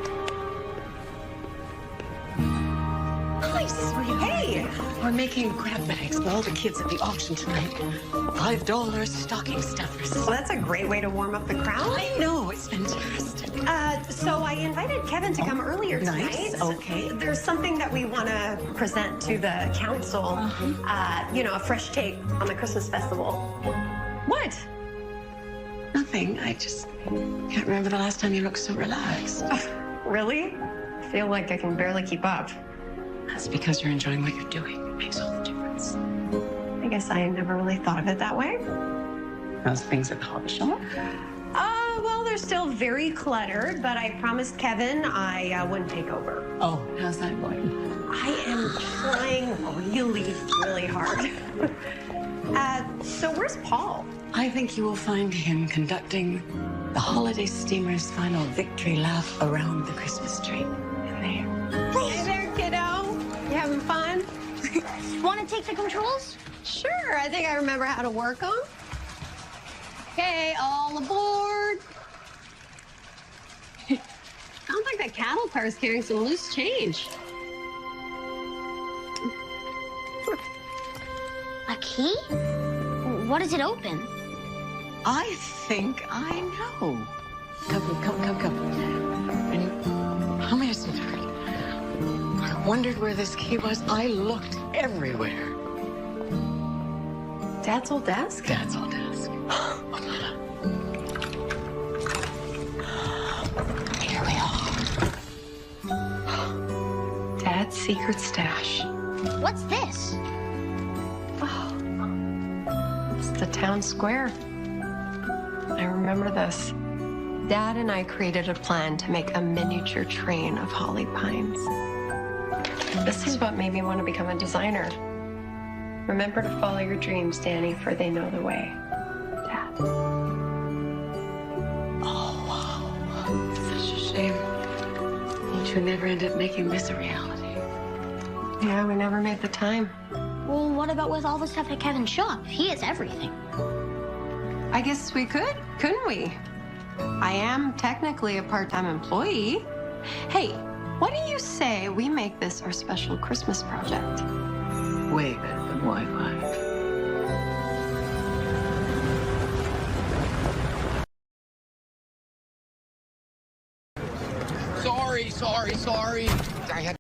Hi, sweetie. Hey! We're making grab bags for all the kids at the auction tonight. $5 stocking stuffers. Well, that's a great way to warm up the crowd. I know, it's fantastic. So I invited Kevin to come earlier tonight. Nice, okay. There's something that we want to present to the council. You know, a fresh take on the Christmas festival. What? Nothing. I just can't remember the last time you looked so relaxed. Really? I feel like I can barely keep up. That's because you're enjoying what you're doing. It makes all the difference. I guess I never really thought of it that way. How's things at the hobby shop? Well, they're still very cluttered, but I promised Kevin I wouldn't take over. Oh, how's that going? I am trying really, really hard. So where's Paul? I think you will find him conducting The holiday steamer's final victory lap around the Christmas tree. In there. Hey there, kiddo. You having fun? Want to take the controls? Sure, I think I remember how to work them. Okay, all aboard. Sounds like that cattle car is carrying some loose change. A key? What does it open? I think I know. Come. And how many sweetheart? I wondered where this key was. I looked everywhere. Dad's old desk? Dad's old desk. Here we are. Dad's secret stash. What's this? Oh, it's the town square. I remember this. Dad and I created a plan to make a miniature train of holly pines. This is what made me want to become a designer. Remember to follow your dreams, Danny, for they know the way. Dad. Oh, wow. Such a shame. You two never ended up making this a reality. Yeah, we never made the time. Well, what about with all the stuff at Kevin's shop? He has everything. I guess we could, couldn't we? I am technically a part-time employee. Hey, what do you say we make this our special Christmas project? Way better than Wi-Fi. Sorry. I had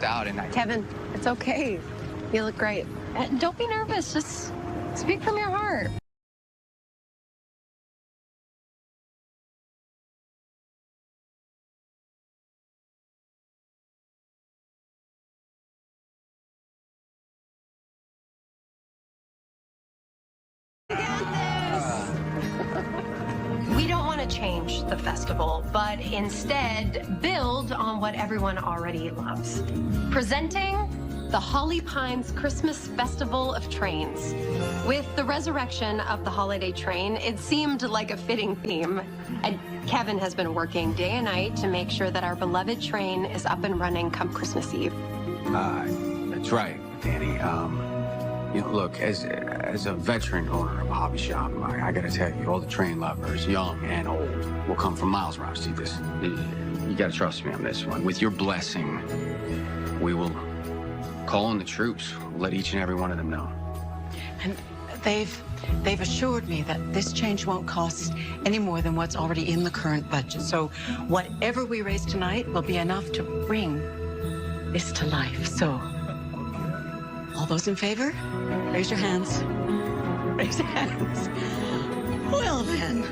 out and I... Kevin, it's okay. You look great. Don't be nervous. Just speak from your heart. We don't want to change the festival, but instead build on what everyone already loves. Presenting the Holly Pines Christmas Festival of Trains. With the resurrection of the holiday train, it seemed like a fitting theme. And Kevin has been working day and night to make sure that our beloved train is up and running come Christmas Eve. That's right, Danny. You know, look, as a veteran owner of a hobby shop, I gotta tell you, all the train lovers, young and old, will come from miles around to see this. You gotta trust me on this one. With your blessing, we will call in the troops. We'll let each and every one of them know. And they've assured me that this change won't cost any more than what's already in the current budget. So whatever we raise tonight will be enough to bring this to life. So all those in favor, raise your hands. Raise your hands. Well then.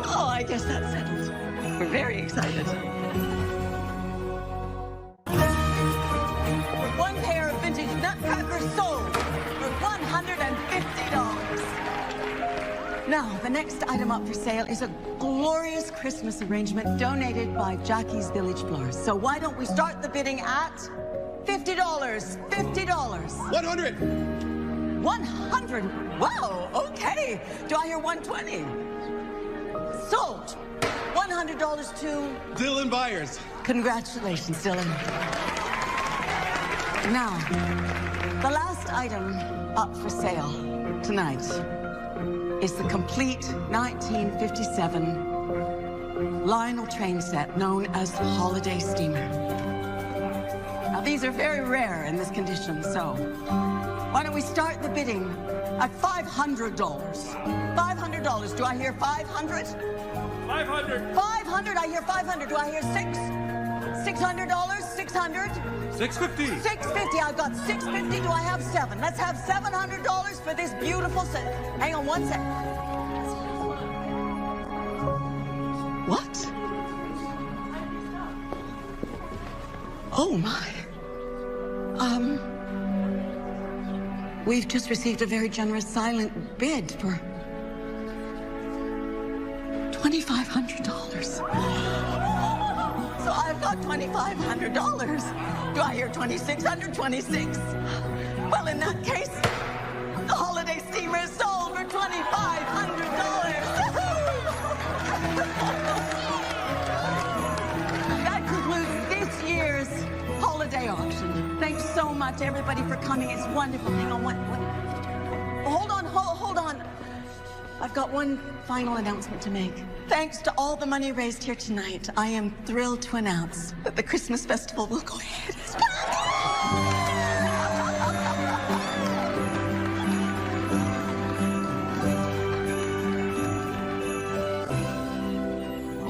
Oh, I guess that's settled. We're very excited. One pair of vintage nutcrackers sold for $150. Now, the next item up for sale is a glorious Christmas arrangement donated by Jackie's Village Florist. So why don't we start the bidding at $50. $50. 100. 100. Wow, okay. Do I hear 120? Sold. $100 to... Dylan Byers. Congratulations, Dylan. Now, the last item up for sale tonight is the complete 1957 Lionel train set known as the Holiday Steamer. Now, these are very rare in this condition, so why don't we start the bidding at $500? $500. Do I hear 500? 500. 500. I hear 500. Do I hear $600? $600? 650. 650. I've got 650. Do I have 7? Let's have $700 for this beautiful set. Hang on one second. What? Oh my. We've just received a very generous silent bid for $2,500. So I've got $2,500. Do I hear 2,600? 26? Well, in that case, the holiday steamer is sold for $2,500. much, everybody, for coming. It's wonderful. Hang on, hold on. I've got one final announcement to make. Thanks to all the money raised here tonight, I am thrilled to announce that the Christmas festival will go ahead as planned.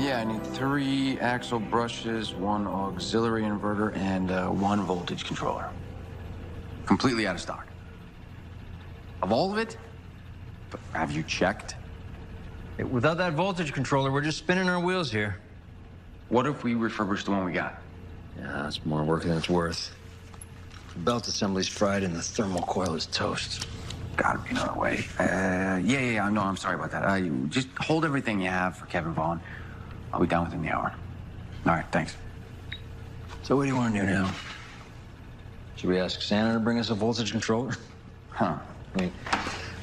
Yeah, I need 3 axle brushes, 1 auxiliary inverter, and 1 voltage controller. Completely out of stock. Of all of it? But have you checked? Hey, without that voltage controller, we're just spinning our wheels here. What if we refurbish the one we got? Yeah, that's more work than it's worth. The belt assembly's fried and the thermal coil is toast. Gotta be another way. Yeah, no, I'm sorry about that. Just hold everything you have for Kevin Vaughn. I'll be down within the hour. All right, thanks. So what do you want to do now? Should we ask Santa to bring us a voltage controller? Huh. I mean,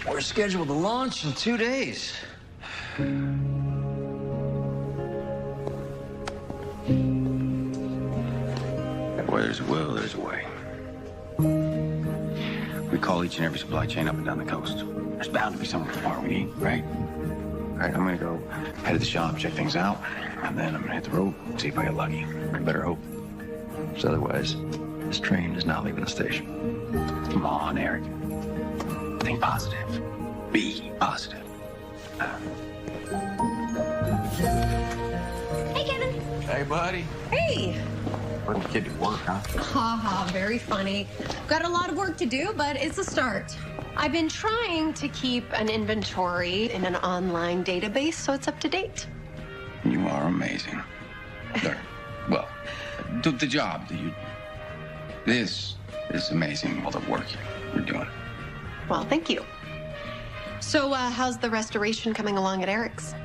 we're scheduled to launch in 2 days. Where there's a will, there's a way. We call each and every supply chain up and down the coast. There's bound to be some part we need, right? All right, I'm gonna go head to the shop, check things out, and then I'm gonna hit the road, see if I get lucky. I better hope. So otherwise, this train is not leaving the station. Come on, Eric. Think positive. Be positive. Hey, Kevin. Hey, buddy. Hey. Putting the kid to work, huh? Haha, very funny. Got a lot of work to do, but it's a start. I've been trying to keep an inventory in an online database so it's up to date. You are amazing. Well, the job that you... This is amazing, all the work you're doing. Well, thank you. So, how's the restoration coming along at Eric's?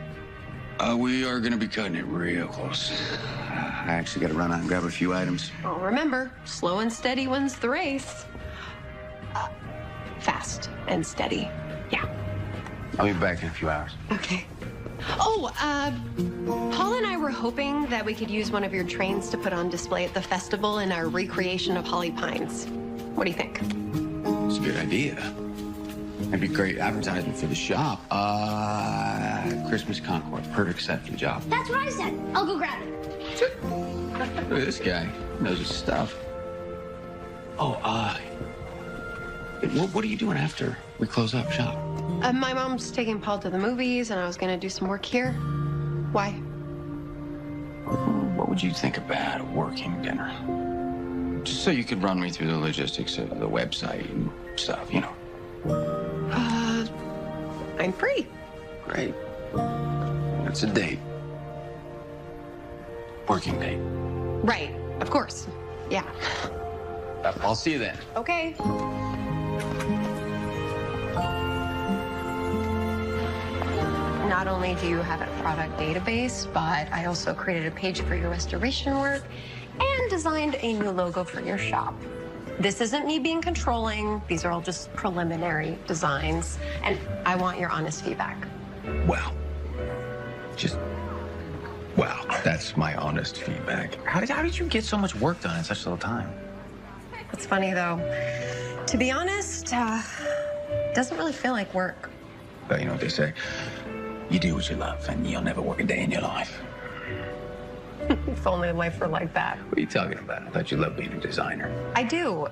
We are going to be cutting it real close. I actually got to run out and grab a few items. Well, remember, slow and steady wins the race. Fast and steady. Yeah. I'll be back in a few hours. Okay. Oh, Paul and I were hoping that we could use one of your trains to put on display at the festival in our recreation of Holly Pines. What do you think? It's a good idea. It'd be great advertisement for the shop. Christmas Concord, perfect set for the job. That's what I said. I'll go grab it. Look at this guy. He knows his stuff. Oh, what are you doing after we close up shop? My mom's taking Paul to the movies, and I was going to do some work here. Why? What would you think about a working dinner? Just so you could run me through the logistics of the website and stuff, you know. I'm free. Great. It's a date. Working date. Right, of course. Yeah. I'll see you then. Okay. Not only do you have a product database, but I also created a page for your restoration work and designed a new logo for your shop. This isn't me being controlling. These are all just preliminary designs, and I want your honest feedback. Well, that's my honest feedback. How did you get so much work done in such little time? It's funny, though. To be honest, it doesn't really feel like work. But you know what they say? You do what you love, and you'll never work a day in your life. If only life were like that. What are you talking about? I thought you loved being a designer. I do,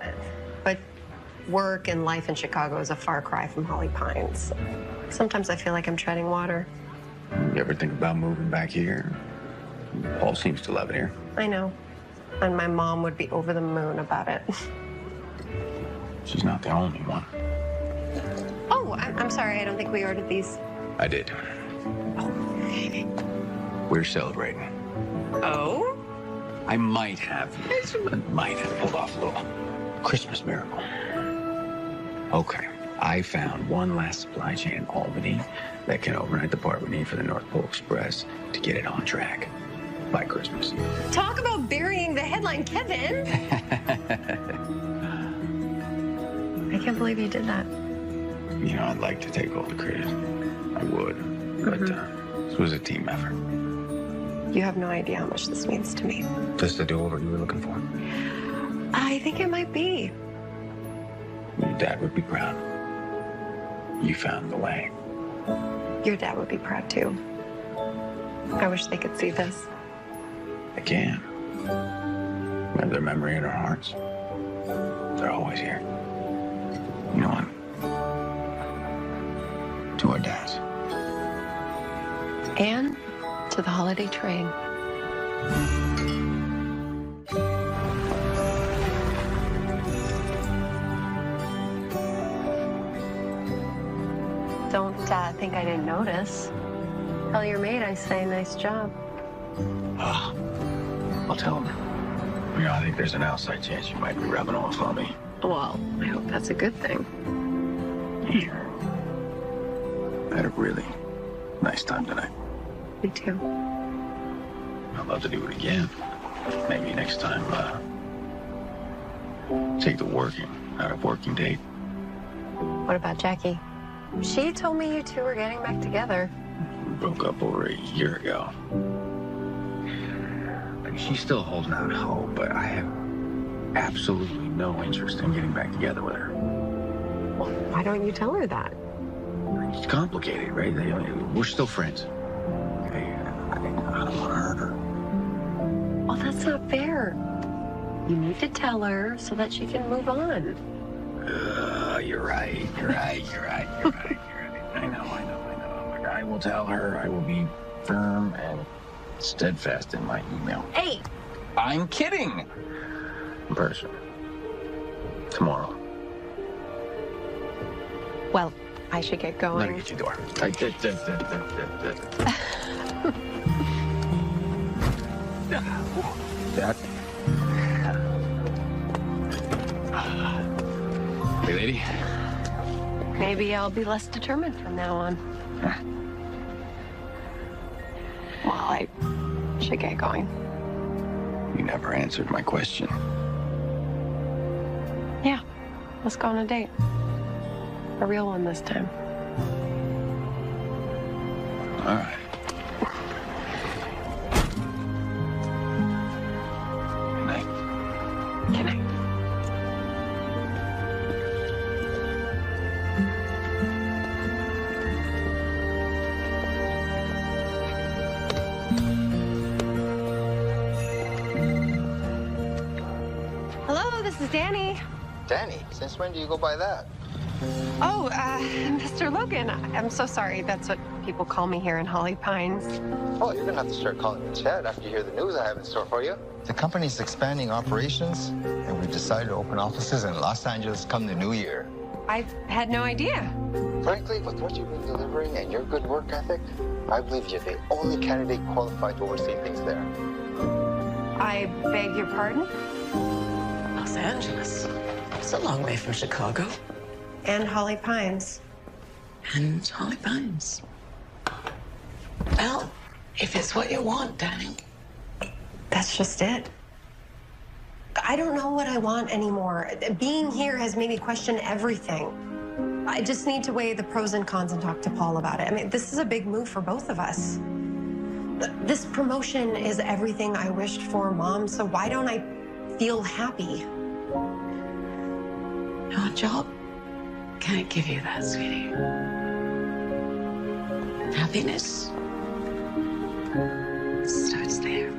but work and life in Chicago is a far cry from Holly Pines. Sometimes I feel like I'm treading water. You ever think about moving back here? Paul seems to love it here. I know. And my mom would be over the moon about it. She's not the only one. Oh, I'm sorry. I don't think we ordered these. I did. We're celebrating. Oh? I might have pulled off a little Christmas miracle. Okay. I found one last supply chain in Albany that can overnight the part we need for the North Pole Express to get it on track by Christmas. Talk about burying the headline, Kevin. I can't believe you did that. You know, I'd like to take all the credit. I would. But this was a team effort. You have no idea how much this means to me. Just the do-over you were looking for? I think it might be. Your dad would be proud. You found the way. Your dad would be proud too. I wish they could see this. They can. We have their memory in our hearts. They're always here. You know what? To our dads. And to the holiday train. Don't think I didn't notice. Tell your maid I say nice job. I'll tell him. You know, I think there's an outside chance you might be rubbing off on me. Well, I hope that's a good thing. Here. I had a really nice time tonight. Me too. I'd love to do it again. Maybe next time, take the working out of working date. What about Jackie? She told me you two were getting back together. We broke up over a year ago. Like, she's still holding out hope, but I have absolutely no interest in getting back together with her. Well, why don't you tell her that? It's complicated, right? We're still friends. Okay? I don't want to hurt her. Well, that's not fair. You need to tell her so that she can move on. You're right. I know. Like, I will tell her. I will be firm and steadfast in my email. Hey! I'm kidding. In person. Tomorrow. Well, I should get going. Let me get you door. Dad. Hey, lady. Maybe I'll be less determined from now on. Well, I should get going. You never answered my question. Yeah, let's go on a date. A real one this time. All right. Good night. Good night. Hello, this is Danny. Danny, since when do you go by that? Oh, Mr. Logan. I'm so sorry. That's what people call me here in Holly Pines. Oh, you're gonna have to start calling me Chad after you hear the news I have in store for you. The company's expanding operations, and we've decided to open offices in Los Angeles come the new year. I had no idea. Frankly, with what you've been delivering and your good work ethic, I believe you're the only candidate qualified to oversee things there. I beg your pardon? Los Angeles. It's a long way from Chicago. And Holly Pines. And Holly Pines. Well, if it's what you want, Danny. That's just it. I don't know what I want anymore. Being here has made me question everything. I just need to weigh the pros and cons and talk to Paul about it. I mean, this is a big move for both of us. This promotion is everything I wished for, Mom, so why don't I feel happy? No job can't give you that, sweetie. Happiness starts there.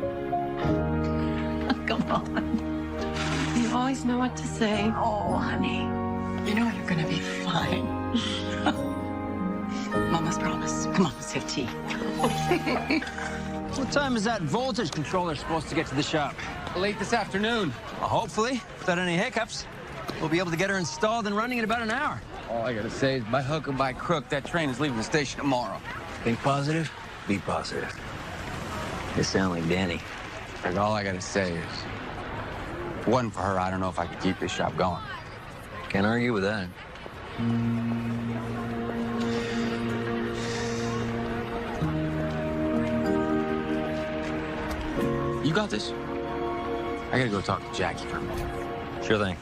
Come on. You always know what to say. Oh, honey. You know you're gonna be fine. Mama's promise. Come on, let's have tea. What time is that voltage controller supposed to get to the shop? Late this afternoon. Well, hopefully, without any hiccups. We'll be able to get her installed and running in about an hour. All I gotta say is by hook or by crook, that train is leaving the station tomorrow. Think positive, be positive. You sound like Danny. And all I gotta say is, if it wasn't for her, I don't know if I could keep this shop going. Can't argue with that. You got this? I gotta go talk to Jackie for a minute. Sure thing.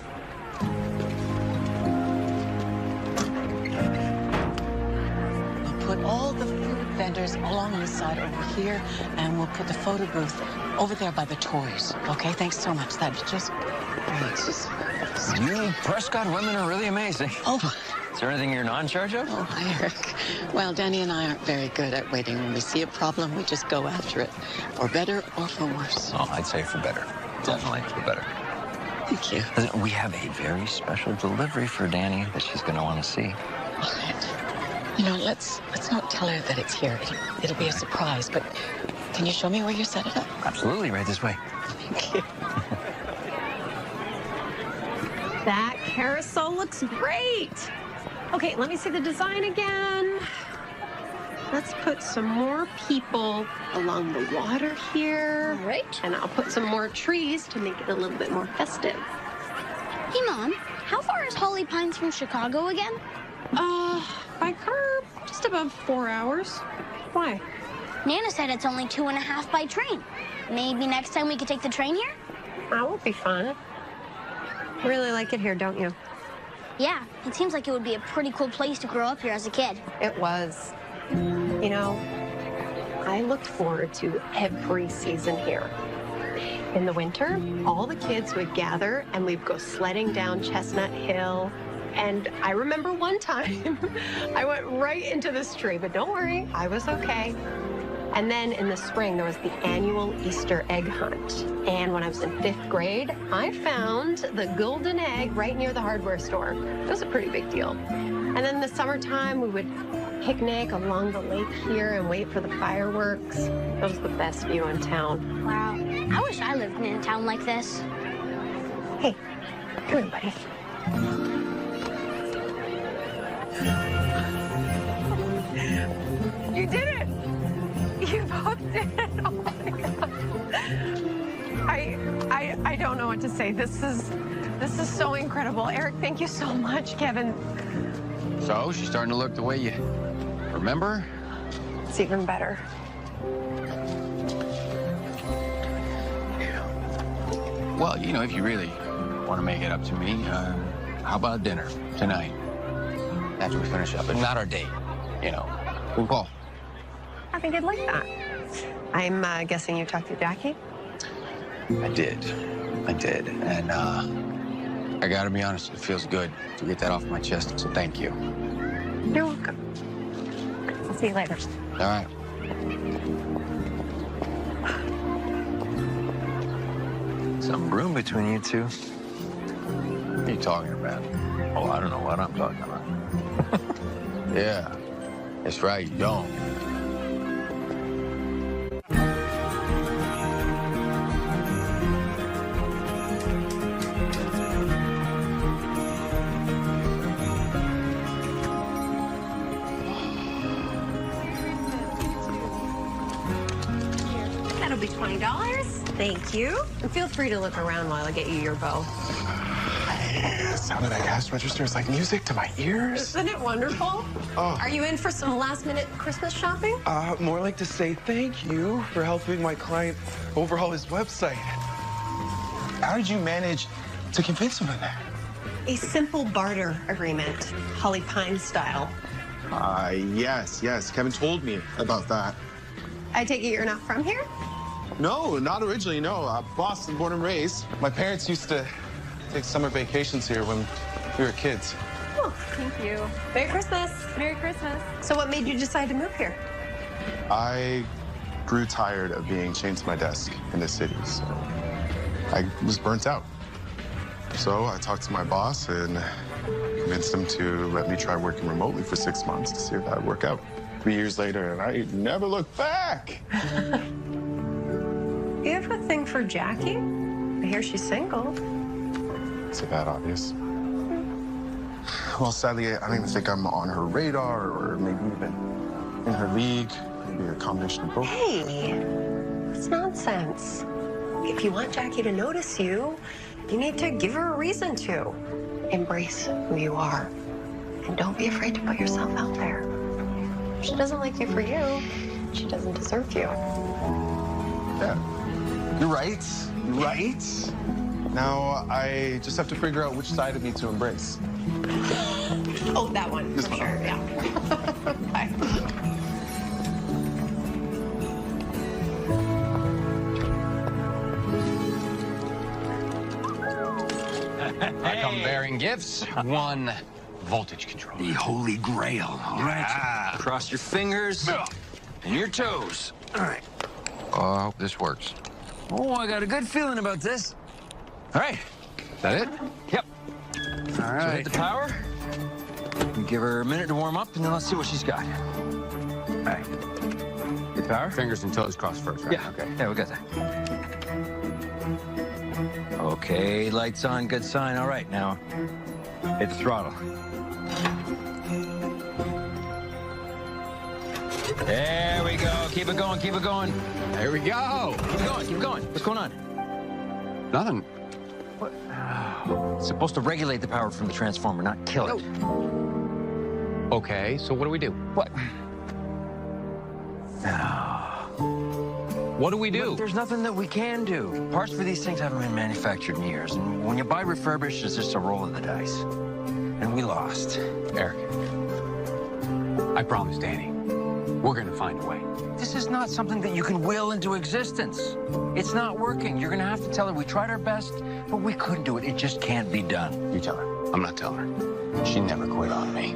I'll put all the food vendors along this side over here, and we'll put the photo booth over there by the toys. Okay, thanks so much. That's just great. You Prescott women are really amazing. Oh. Is there anything you're not in charge of? Oh, hi, Eric. Well, Danny and I aren't very good at waiting. When we see a problem, we just go after it. For better or for worse. Oh, I'd say for better. Definitely for better. Thank you. Listen, we have a very special delivery for Danny that she's going to want to see. You know, let's not tell her that it's here. It'll be a surprise, but can you show me where you set it up? Absolutely, right this way. Thank you. That carousel looks great. Okay, let me see the design again. Let's put some more people along the water here. All right. And I'll put some more trees to make it a little bit more festive. Hey, Mom, how far is Holly Pines from Chicago again? By car, just above 4 hours. Why? Nana said it's only 2.5 by train. Maybe next time we could take the train here? That would be fun. Really like it here, don't you? Yeah, it seems like it would be a pretty cool place to grow up here as a kid. It was. You know, I looked forward to every season here. In the winter, all the kids would gather and we'd go sledding down Chestnut Hill. And I remember one time I went right into this tree, but don't worry, I was okay. And then in the spring, there was the annual Easter egg hunt. And when I was in 5th grade, I found the golden egg right near the hardware store. It was a pretty big deal. And then in the summertime, we would picnic along the lake here and wait for the fireworks. It was the best view in town. Wow, I wish I lived in a town like this. Hey, come here, buddy. You did it! You both did it! Oh my God. I don't know what to say. This is so incredible. Eric, thank you so much. Kevin. So, she's starting to look the way you remember? It's even better. Well, you know, if you really want to make it up to me, how about dinner tonight? After we finish up, but not our date, you know. Cool call. I think I'd like that. I'm guessing you talked to Jackie? I did. And I gotta be honest, it feels good to get that off my chest, so thank you. You're welcome. I'll see you later. All right. Some room between you two. What are you talking about? Oh, I don't know what I'm talking about. Yeah, that's right, you don't. That'll be $20. Thank you. And feel free to look around while I get you your bow. The sound of that cash register is like music to my ears. Isn't it wonderful? Oh. Are you in for some last-minute Christmas shopping? More like to say thank you for helping my client overhaul his website. How did you manage to convince him of that? A simple barter agreement, Holly Pine style. Yes. Kevin told me about that. I take it you're not from here? No, not originally, no. Boston, born and raised. My parents used to take summer vacations here when we were kids. Oh, thank you. Merry Christmas. Merry Christmas. So what made you decide to move here? I grew tired of being chained to my desk in the city, so I was burnt out. So I talked to my boss and convinced him to let me try working remotely for 6 months to see if that would work out. 3 years later, and I never looked back. You have a thing for Jackie? I hear she's single. Is it that obvious? Well, sadly, I don't even think I'm on her radar or maybe even in her league. Maybe a combination of both. Hey, that's nonsense. If you want Jackie to notice you, you need to give her a reason to. Embrace who you are. And don't be afraid to put yourself out there. If she doesn't like you for you, she doesn't deserve you. Yeah. You're right. Now, I just have to figure out which side of me to embrace. Oh, that one, This for one. sure, yeah. Bye. I come bearing gifts. One voltage control. The Holy Grail. All right. Cross your fingers and your toes. All right. Oh, I hope this works. Oh, I got a good feeling about this. All right. Is that it? Yep. All So right. hit the power. We give her a minute to warm up, and then let's see what she's got. All right. Hit the power. Fingers and toes crossed first, right? Yeah. Okay. Yeah, we got that. Okay, lights on, good sign. All right, now hit the throttle. There we go. Keep it going, keep it going. There we go. Keep it going, keep it going. What's going on? Nothing. What? It's supposed to regulate the power from the transformer, not kill it. Okay, so what do we do? What? What do we do? Look, there's nothing that we can do. Parts for these things haven't been manufactured in years. And when you buy refurbished, it's just a roll of the dice. And we lost. Eric, I promise Danny, we're gonna find a way. This is not something that you can will into existence. It's not working. You're gonna have to tell her we tried our best, but we couldn't do it. It just can't be done. You tell her. I'm not telling her. She never quit on me.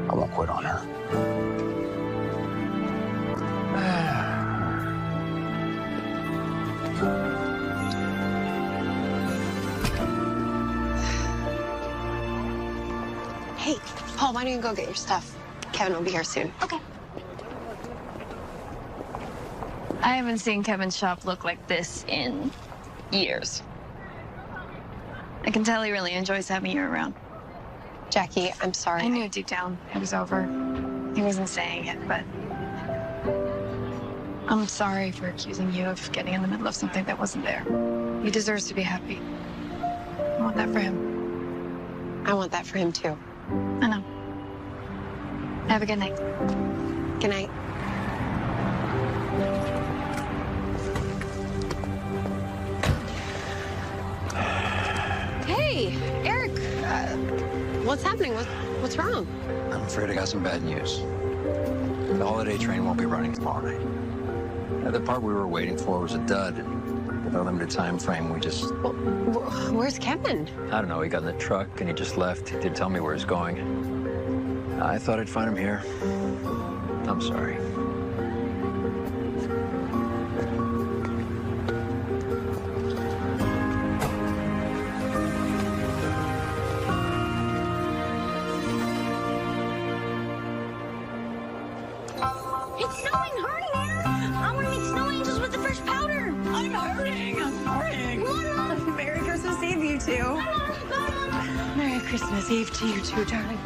I won't quit on her. Hey, Paul, why don't you go get your stuff? Kevin will be here soon. Okay. I haven't seen Kevin's shop look like this in years. I can tell he really enjoys having you around. Jackie, I'm sorry. I knew deep down it was over. He wasn't saying it, but I'm sorry for accusing you of getting in the middle of something that wasn't there. He deserves to be happy. I want that for him. I want that for him, too. I know. Have a good night. Good night. Hey, Eric. What's happening? What's wrong? I'm afraid I got some bad news. The holiday train won't be running tomorrow night. The part we were waiting for was a dud. With our limited time frame, we just... Well, where's Kevin? I don't know. He got in the truck and he just left. He didn't tell me where he's going. I thought I'd find him here. I'm sorry. It's snowing. Hurry, man. I want to make snow angels with the fresh powder. I'm hurrying. I'm hurrying. Come on, Mom. Merry Christmas Eve, you two. Come on, Mom. Merry Christmas Eve to you too, darling.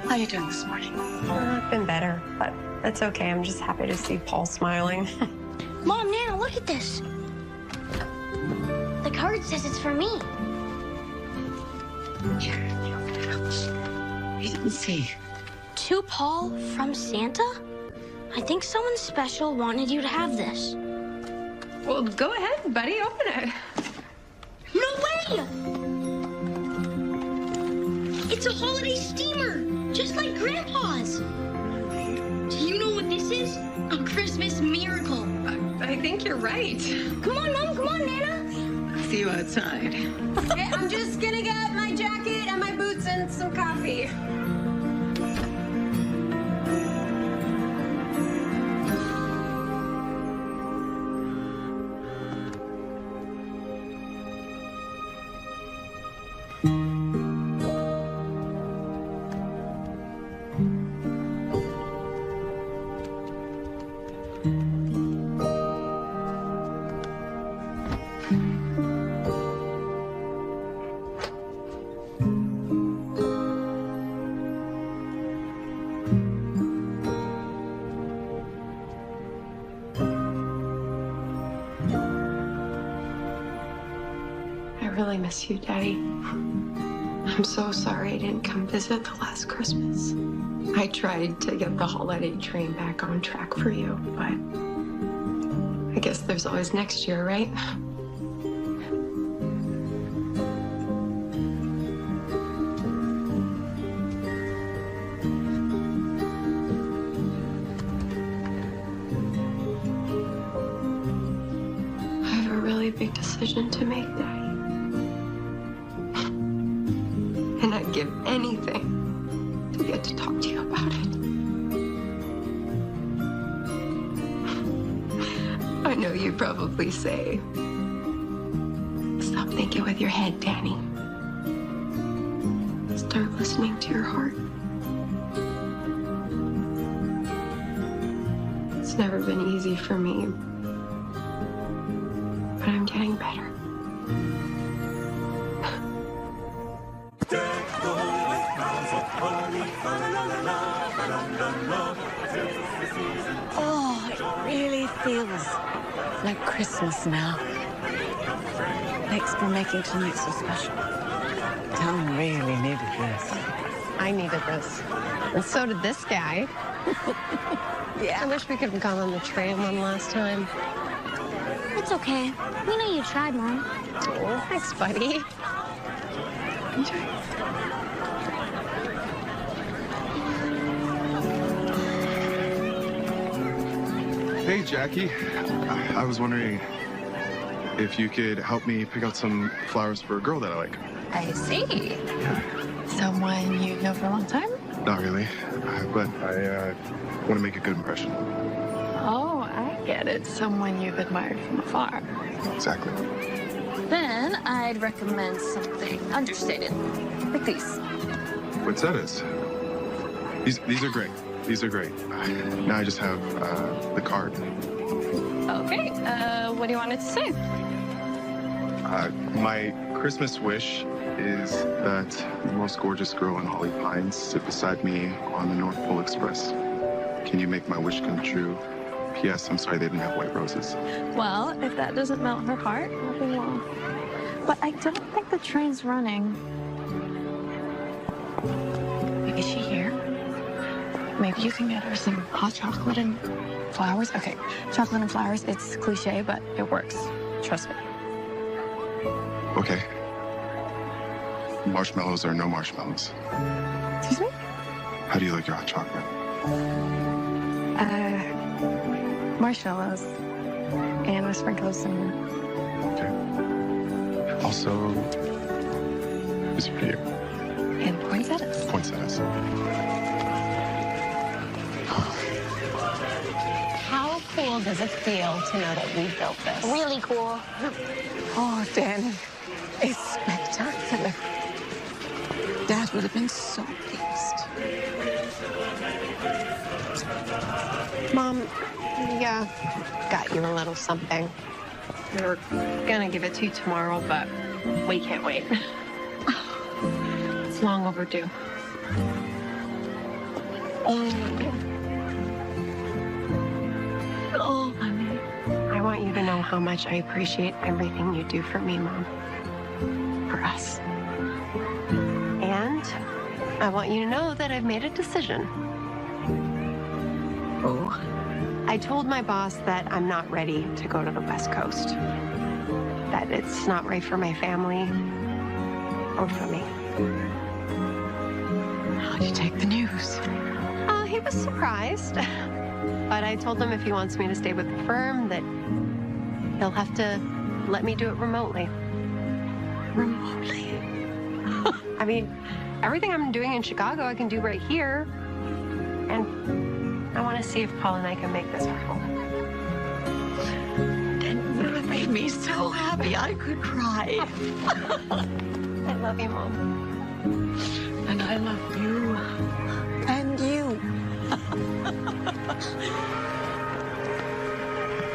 How you doing this morning? I've been better, but that's okay. I'm just happy to see Paul smiling. Mom, Nana, look at this. The card says it's for me. We didn't see. To Paul from Santa? I think someone special wanted you to have this. Well, go ahead, buddy. Open it. No way! It's a holiday steamer, just like Grandpa's. Do you know what this is? A Christmas miracle. I think you're right. Come on, Mom. Come on, Nana. See you outside. Hey, I'm just gonna get my jacket and my boots and some coffee. I really miss you, Daddy. I'm so sorry I didn't come visit the last Christmas. I tried to get the holiday train back on track for you, but I guess there's always next year, right? I have a really big decision to make, Daddy. And I'd give anything to get to talk to you about it. I know you'd probably say, stop thinking with your head, Danny. Start listening to your heart. It's never been easy for me, but I'm getting better. Oh, it really feels like Christmas now. Thanks for making tonight so special. Tom really needed this. I needed this. And so did this guy. Yeah. I wish we could have gone on the train one last time. It's okay. We know you tried, Mom. Oh, thanks, buddy. Hey, Jackie. I was wondering if you could help me pick out some flowers for a girl that I like. I see. Someone you know for a long time? Not really, but I want to make a good impression. Oh, I get it. Someone you've admired from afar. Exactly. Then I'd recommend something understated, like these. Poinsettias. These are great. These are great. Now I just have the card. Okay, what do you want it to say? My Christmas wish is that the most gorgeous girl in Holly Pines sit beside me on the North Pole Express. Can you make my wish come true? P.S. I'm sorry they didn't have white roses. Well, if that doesn't melt her heart, nothing will. But I don't think the train's running. Is she here? Maybe you can get her some hot chocolate and flowers. Okay, chocolate and flowers, it's cliche, but it works. Trust me. Okay. Marshmallows or no marshmallows? Excuse me? How do you like your hot chocolate? Marshmallows. And a sprinkle of cinnamon. Okay. Also, this is for you. And poinsettias. Poinsettias. How cool does it feel to know that we built this? Really cool. Oh, Danny, it's spectacular. Dad would have been so pleased. Mom, yeah, got you a little something. We were gonna give it to you tomorrow, but we can't wait. It's long overdue. Oh, honey. I want you to know how much I appreciate everything you do for me, Mom. For us. And I want you to know that I've made a decision. Oh. I told my boss that I'm not ready to go to the West Coast. That it's not right for my family or for me. How'd you take the news? He was surprised. But I told him if he wants me to stay with the firm, that he'll have to let me do it remotely. Remotely? I mean, everything I'm doing in Chicago, I can do right here. And I want to see if Paul and I can make this our home. And you have made me so happy I could cry. I love you, Mom. And I love you. And you.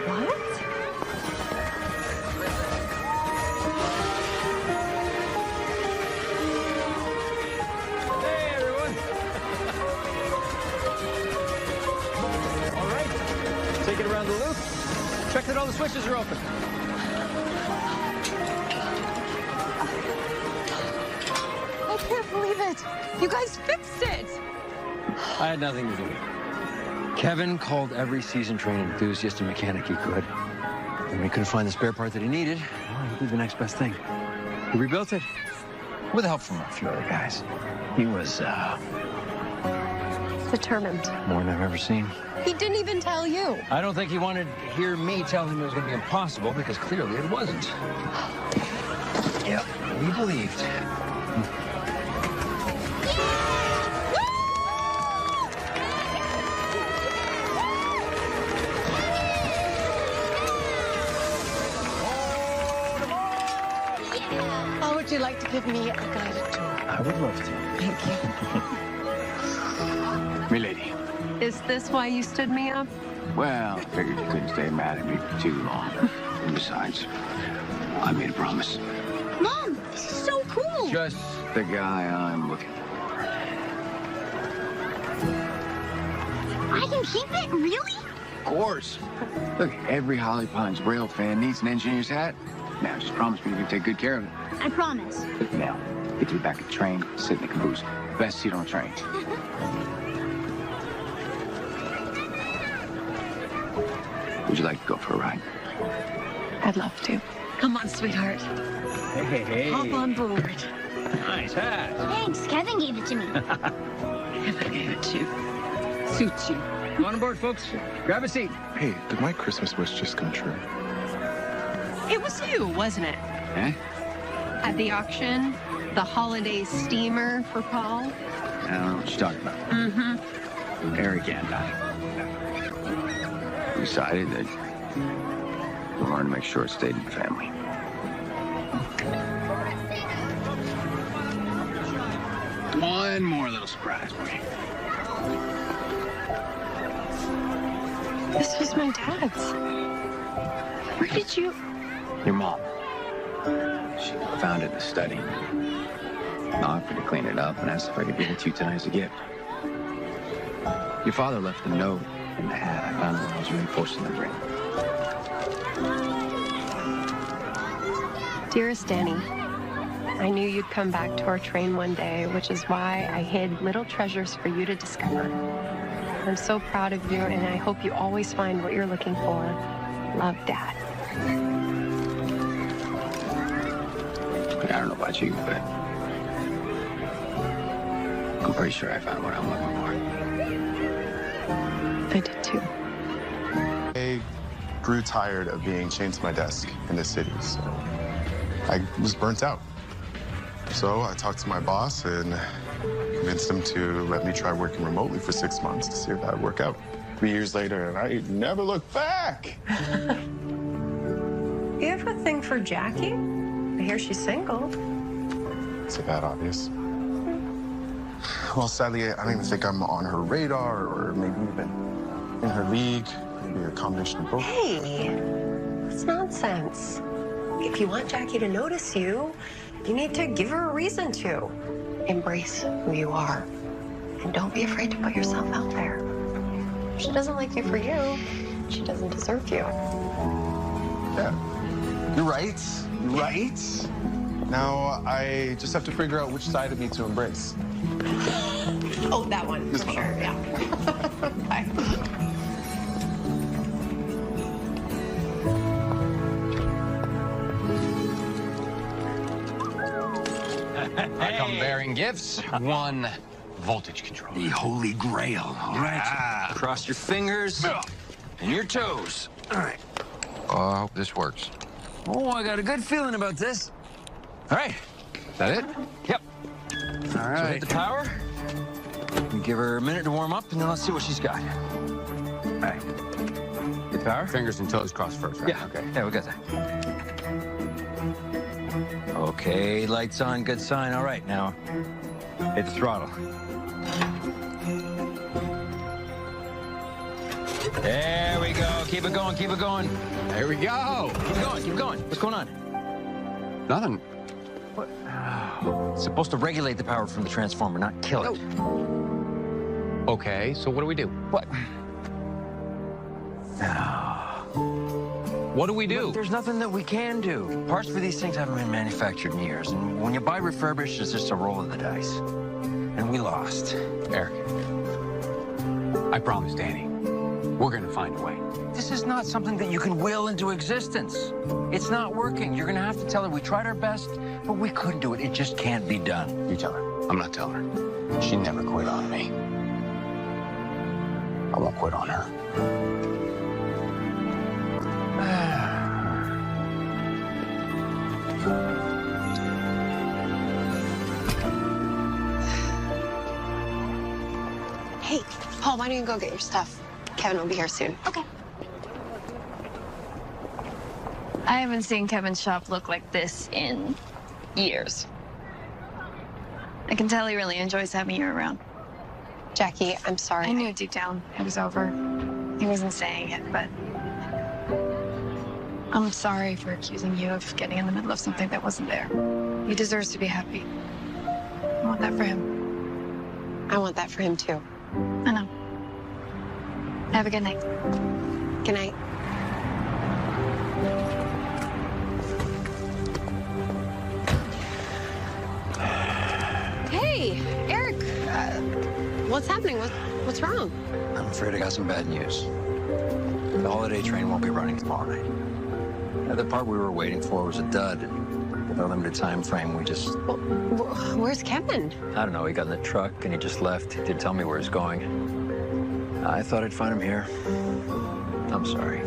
What? Hey, everyone. All right. Take it around the loop. Check that all the switches are open. I can't believe it. You guys fixed it. I had nothing to do with it. Kevin called every season train enthusiast and mechanic he could. When he couldn't find the spare part that he needed, well, he did the next best thing. He rebuilt it with help from a few other guys. He was, Determined. more than I've ever seen. He didn't even tell you. I don't think he wanted to hear me tell him it was going to be impossible, because clearly it wasn't. Yeah, we believed. How would you like to give me a guided tour? I would love to. Thank you. Milady. Is this why you stood me up? Well, I figured you couldn't stay mad at me for too long. And besides, I made a promise. Mom, this is so cool. Just the guy I'm looking for. I can keep it? Really? Of course. Look, every Holly Pines Rail fan needs an engineer's hat. Now, just promise me you can take good care of it. I promise. Now, get to the back of the train, sit in the caboose. Best seat on the train. Would you like to go for a ride? I'd love to. Come on, sweetheart. Hey. Hop on board. Nice hat. Thanks. Kevin gave it to me. Kevin gave it to you. Suits you. Come on board, folks. Grab a seat. Hey, did my Christmas wish just come true? It was you, wasn't it? Eh? At the auction, the holiday steamer for Paul. I don't know what you're talking about. Mm-hmm. Eric and I decided that we wanted to make sure it stayed in the family. One more little surprise for you. This was my dad's. Where did you... Your mom. She found it in the study. I offered to clean it up and asked if I could give it to you tonight as a gift. Your father left a note in the hat I found when I was reinforcing the ring. Dearest Danny, I knew you'd come back to our train one day, which is why I hid little treasures for you to discover. I'm so proud of you, and I hope you always find what you're looking for. Love, Dad. I don't know about you, but I'm pretty sure I found what I'm looking for. I did too. I grew tired of being chained to my desk in the city, so I was burnt out. So I talked to my boss and convinced him to let me try working remotely for 6 months to see if that would work out. 3 years later, and I never looked back. You have a thing for Jackie? I hear she's single. Is it that obvious? Well, sadly, I don't even think I'm on her radar or maybe even in her league. Maybe a combination of both. Hey, that's nonsense. If you want Jackie to notice you, you need to give her a reason to. Embrace who you are. And don't be afraid to put yourself out there. If she doesn't like you for you, she doesn't deserve you. Yeah. You're right. You're right. Now, I just have to figure out which side of me to embrace. Oh, that one, This for one. sure, yeah. Bye. I come bearing gifts. One voltage control. The Holy Grail. All right. Cross your fingers and your toes. All right. Oh, I hope this works. Oh, I got a good feeling about this. All right. Is that it? Yep. All So right. hit the power. And give her a minute to warm up, and then let's see what she's got. All right. Hit the power. Fingers and toes crossed first, right? Yeah. Okay. Yeah, we got that. Okay, lights on, good sign. All right, now hit the throttle. There we go. Keep it going, keep it going. There we go. Keep going, keep going. What's going on? Nothing. What? It's supposed to regulate the power from the transformer, not kill it. Okay, so what do we do? What? What do we do? There's nothing that we can do. Parts for these things haven't been manufactured in years. And when you buy refurbished, it's just a roll of the dice. And we lost. Eric, I promise, Danny, we're gonna find a way. This is not something that you can will into existence. It's not working. You're gonna have to tell her we tried our best, but we couldn't do it. It just can't be done. You tell her. I'm not telling her. She never quit on me. I won't quit on her. Hey, Paul, why don't you go get your stuff? Kevin will be here soon. Okay. I haven't seen Kevin's shop look like this in years. I can tell he really enjoys having you around. Jackie, I'm sorry. I knew deep down it was over. He wasn't saying it, but I'm sorry for accusing you of getting in the middle of something that wasn't there. He deserves to be happy. I want that for him. I want that for him, too. I know. Have a good night. Good night. Hey, Eric. What's happening? What's wrong? I'm afraid I got some bad news. The holiday train won't be running tomorrow night. The part we were waiting for was a dud. With our limited time frame, we just... Well, where's Kevin? I don't know. He got in the truck and he just left. He didn't tell me where he's going. I thought I'd find him here. I'm sorry.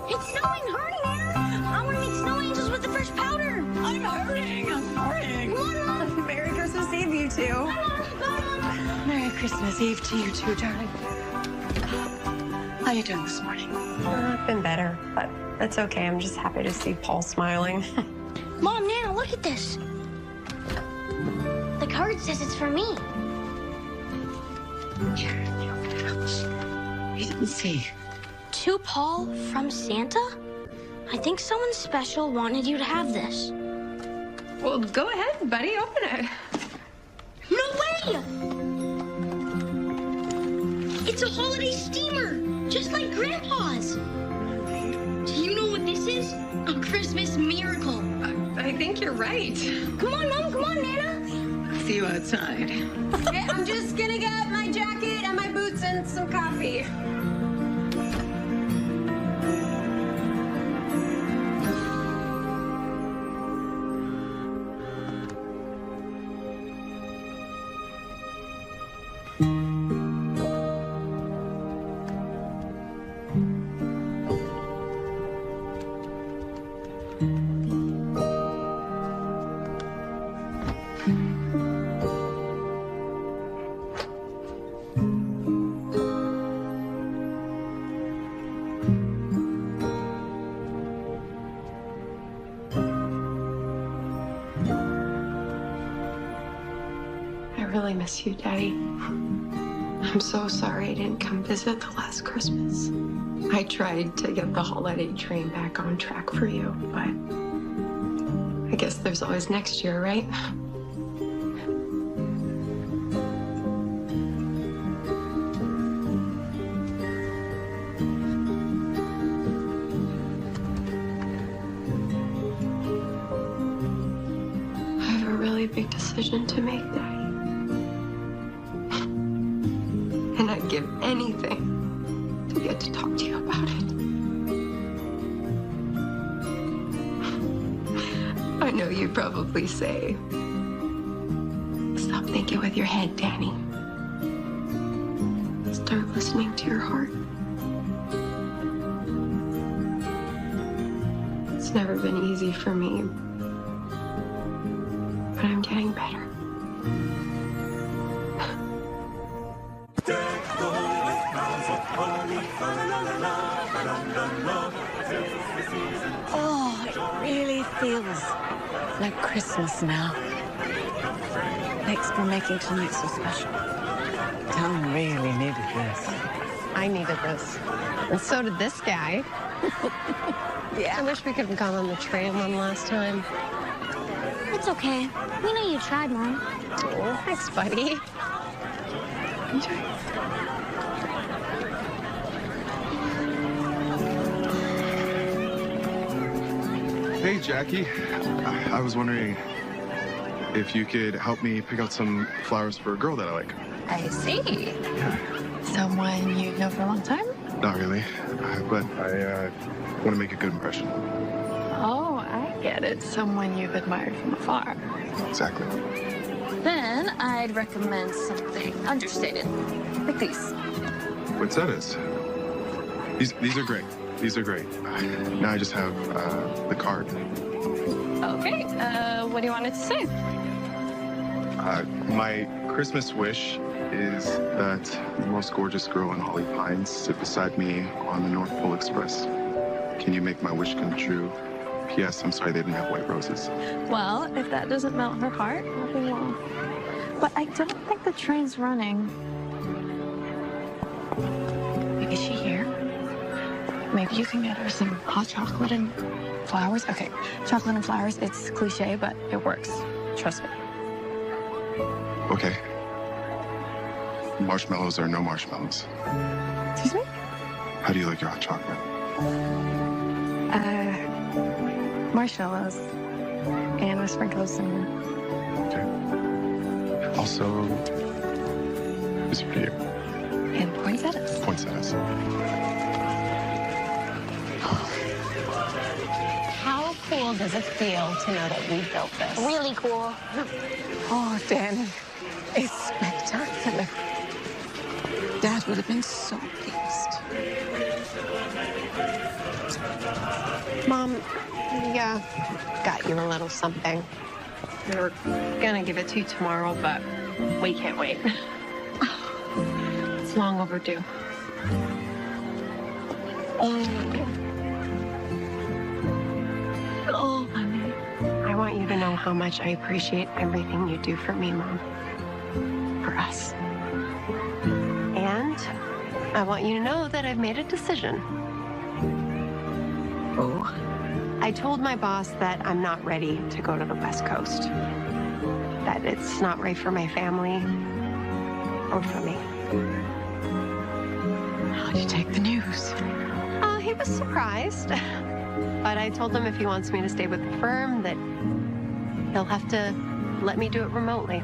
It's snowing. Hurry, Nana. I want to make snow angels with the fresh powder. I'm hurrying. Come on, Mom. Merry Christmas Eve, you two. Merry Christmas Eve to you too, darling. How are you doing this morning? I've been better, but that's okay. I'm just happy to see Paul smiling. Mom, Nana, look at this. The card says it's for me. We didn't see. To Paul from Santa? I think someone special wanted you to have this. Well, go ahead, buddy. Open it. No way! It's a holiday steamer, just like Grandpa's. Do you know what this is? A Christmas miracle. I think you're right. Come on, Mom. Come on, Nana. See you outside. Okay, I'm just gonna get my jacket and my boots and some coffee. I really miss you, Daddy. I'm so sorry I didn't come visit the last Christmas. I tried to get the holiday train back on track for you, but I guess there's always next year, right? I have a really big decision to make, Daddy. And I'd give anything to get to talk to you about it. I know you'd probably say, stop thinking with your head, Danny. Start listening to your heart. It's never been easy for me, but I'm getting better. Oh, it really feels like Christmas now. Thanks for making tonight so special. Tom really needed this. I needed this. And so did this guy. Yeah. I wish we could have gone on the train one last time. It's okay. We know you tried, Mom. Oh, thanks, buddy. Hey, Jackie. I was wondering if you could help me pick out some flowers for a girl that I like. I see. Someone you know for a long time? Not really, but I want to make a good impression. Oh, I get it. Someone you've admired from afar. Exactly. Then I'd recommend something understated, like these. What's that is? These are great. These are great. Now I just have the card. Okay, what do you want it to say? My Christmas wish is that the most gorgeous girl in Holly Pines sit beside me on the North Pole Express. Can you make my wish come true? P.S. I'm sorry they didn't have white roses. Well, if that doesn't melt her heart, nothing will. But I don't think the train's running. Is she here? Maybe you can get her some hot chocolate and flowers. Okay, chocolate and flowers, it's cliche, but it works. Trust me. Okay. Marshmallows or no marshmallows? Excuse me? How do you like your hot chocolate? Marshmallows. And with sprinkles of cinnamon. Okay. Also, this is for you. And poinsettias. Poinsettias. How cool does it feel to know that we built this? Really cool. Oh, Danny, it's spectacular. Dad would have been so pleased. Mom, yeah, got you a little something. We were gonna give it to you tomorrow, but we can't wait. It's long overdue. Oh, honey. I want you to know how much I appreciate everything you do for me, Mom. For us. And I want you to know that I've made a decision. Oh? I told my boss that I'm not ready to go to the West Coast. That it's not right for my family or for me. How'd you take the news? He was surprised. But I told him if he wants me to stay with the firm, that he'll have to let me do it remotely.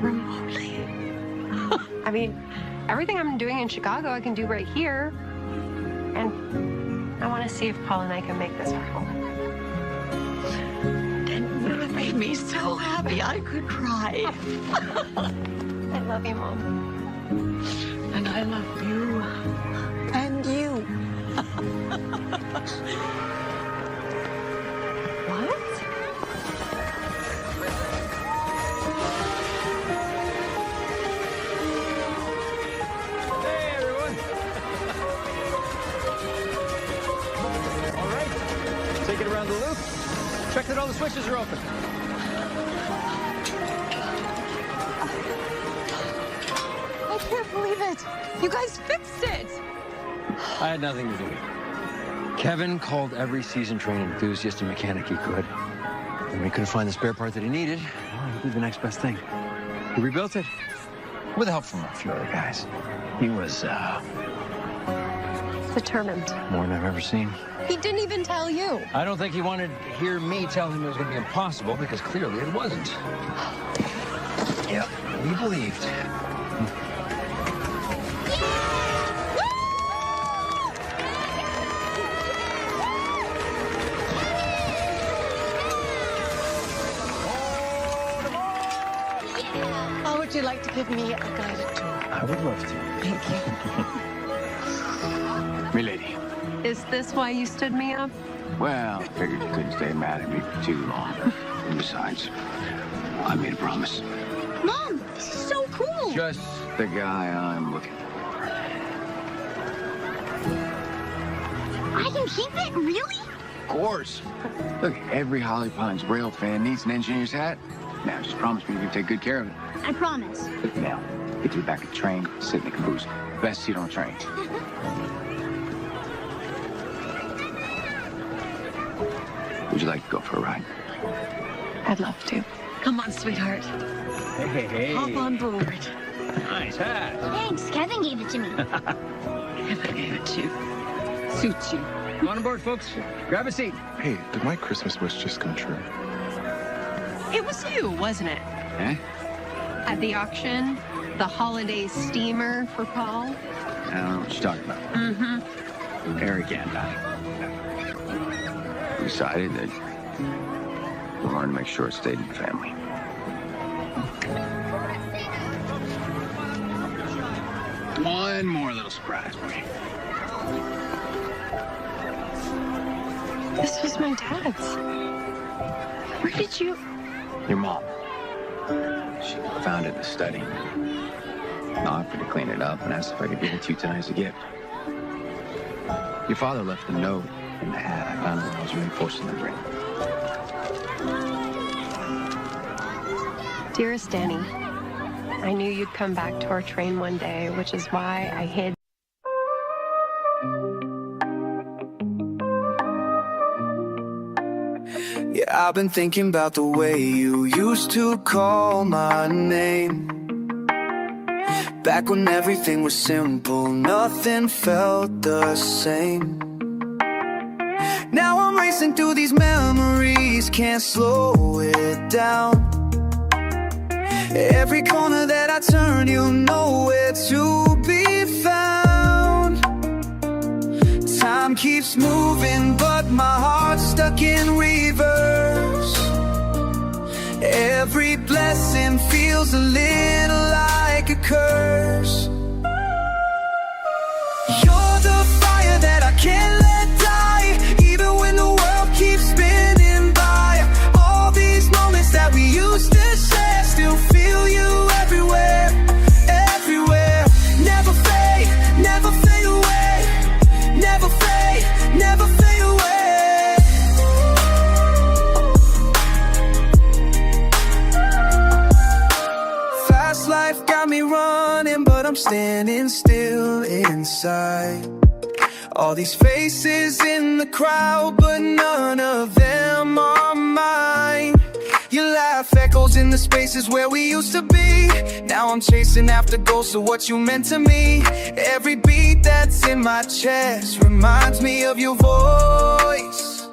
Remotely? I mean, everything I'm doing in Chicago, I can do right here. And I want to see if Paul and I can make this our home. That made me so happy I could cry. I love you, Mom. And I love you. And you. What? Hey, everyone. All right. Take it around the loop. Check that all the switches are open. I can't believe it. You guys fixed it. I had nothing to do with it. Kevin called every season train enthusiast and mechanic he could. And when he couldn't find the spare part that he needed, well, he did the next best thing. He rebuilt it. With help from a few other guys. He was, Determined. More than I've ever seen. He didn't even tell you. I don't think he wanted to hear me tell him it was going to be impossible, because clearly it wasn't. yeah, he believed. How would you like to give me a guided tour? I would love to. Thank you. Milady. Is this why you stood me up? Well, I figured you couldn't stay mad at me for too long. And besides, I made a promise. Mom, this is so cool. Just the guy I'm looking for. I can keep it? Really? Of course. Look, every Holly Pines rail fan needs an engineer's hat. Now, just promise me you can take good care of it. I promise. Look, now, get to the back of the train, sit in the caboose. Best seat on the train. Would you like to go for a ride? I'd love to. Come on, sweetheart. Hey. Hop on board. Nice hat. Thanks. Kevin gave it to me. Kevin gave it to you. Suits you. Come on board, folks. Grab a seat. Hey, did my Christmas wish just come true? It was you, wasn't it? Eh? At the auction, the holiday steamer for Paul. I don't know what you're talking about. Mm-hmm. Eric and I decided that we wanted to make sure it stayed in the family. One more little surprise for you. This was my dad's. Where did you... Your mom. She found it in the study. I offered to clean it up and asked if I could give it to you tonight as a gift. Your father left a note in the hat. I found it when I was reinforcing the ring. Dearest Danny, I knew you'd come back to our train one day, which is why I hid. Yeah, I've been thinking about the way you used to call my name. Back when everything was simple, nothing felt the same. Now I'm racing through these memories, can't slow it down. Every corner that I turn, you know where to be found. Time keeps moving, but my heart's stuck in reverse. Every blessing feels a little like a curse. You're the fire that I can't let die, even when the world keeps spinning by. All these moments that we used to share, still feel you everywhere, everywhere. Never fade, never fade away. Never fade, never fade away. Fast life got me running, but I'm standing still inside. All these faces in the crowd, but none of them are mine. Your laugh echoes in the spaces where we used to be. Now I'm chasing after ghosts of what you meant to me. Every beat that's in my chest reminds me of your voice.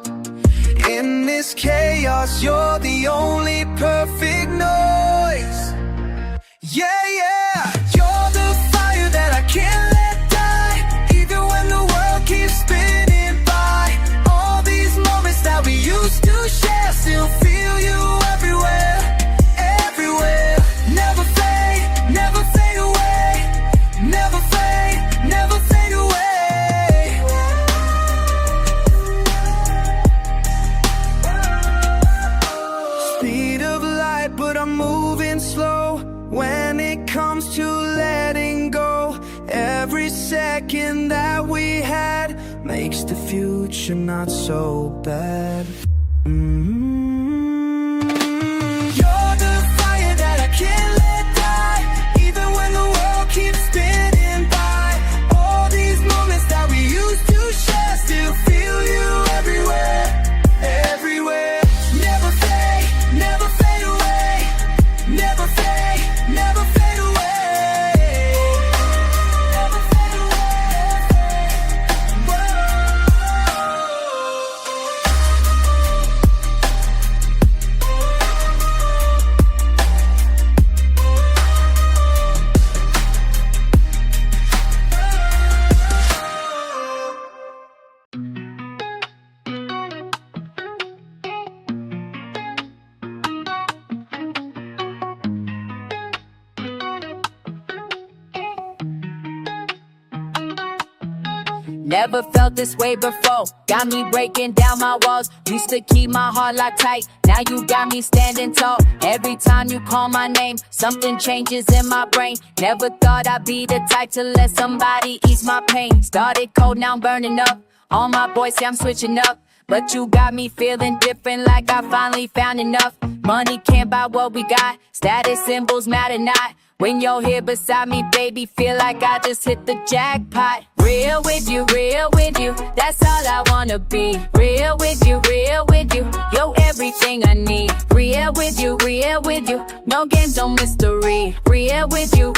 In this chaos, you're the only perfect noise. Yeah, yeah. You're the fire that I can't let die, even when the world keeps spinning by. All these moments that we used to share, still feel you everywhere, everywhere. Never fade, never fade away. Never fade, never fade away. Speed of light, but I'm moving slow. When it comes to letting go, every second that we had makes the future not so bad. You're the fire that I can't let die, even when the world keeps spinning by. All these moments that we used to share, still feel you everywhere, everywhere. Never fade, never fade away. Never fade, never fade away. Never fade away. Never felt this way before, got me breaking down my walls. Used to keep my heart locked tight, now you got me standing tall. Every time you call my name, something changes in my brain. Never thought I'd be the type to let somebody ease my pain. Started cold, now I'm burning up. All my boys say I'm switching up, but you got me feeling different, like I finally found enough. Money can't buy what we got, status symbols matter not. When you're here beside me, baby, feel like I just hit the jackpot. Real with you, that's all I wanna be. Real with you, you're everything I need. Real with you, no games, no mystery. Real with you,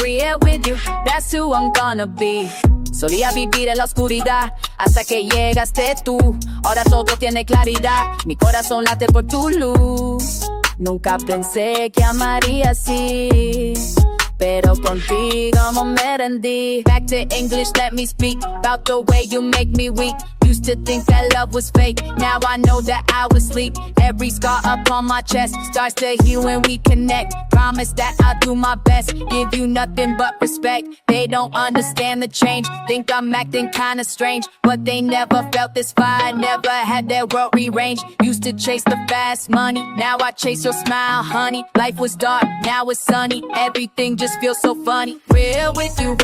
that's who I'm gonna be. Solía vivir en la oscuridad hasta que llegaste tú. Ahora todo tiene claridad, mi corazón late por tu luz. Nunca pensé que amaría así, Pero contigo no me rendí. Back to English, let me speak about the way you make me weak. Used to think that love was fake, now I know that I was asleep. Every scar up on my chest starts to heal when we connect. Promise that I'll do my best, give you nothing but respect. They don't understand the change, think I'm acting kinda strange, but they never felt this fire, never had their world rearranged. Used to chase the fast money, now I chase your smile, honey. Life was dark, now it's sunny, everything just feels so funny. Real with you,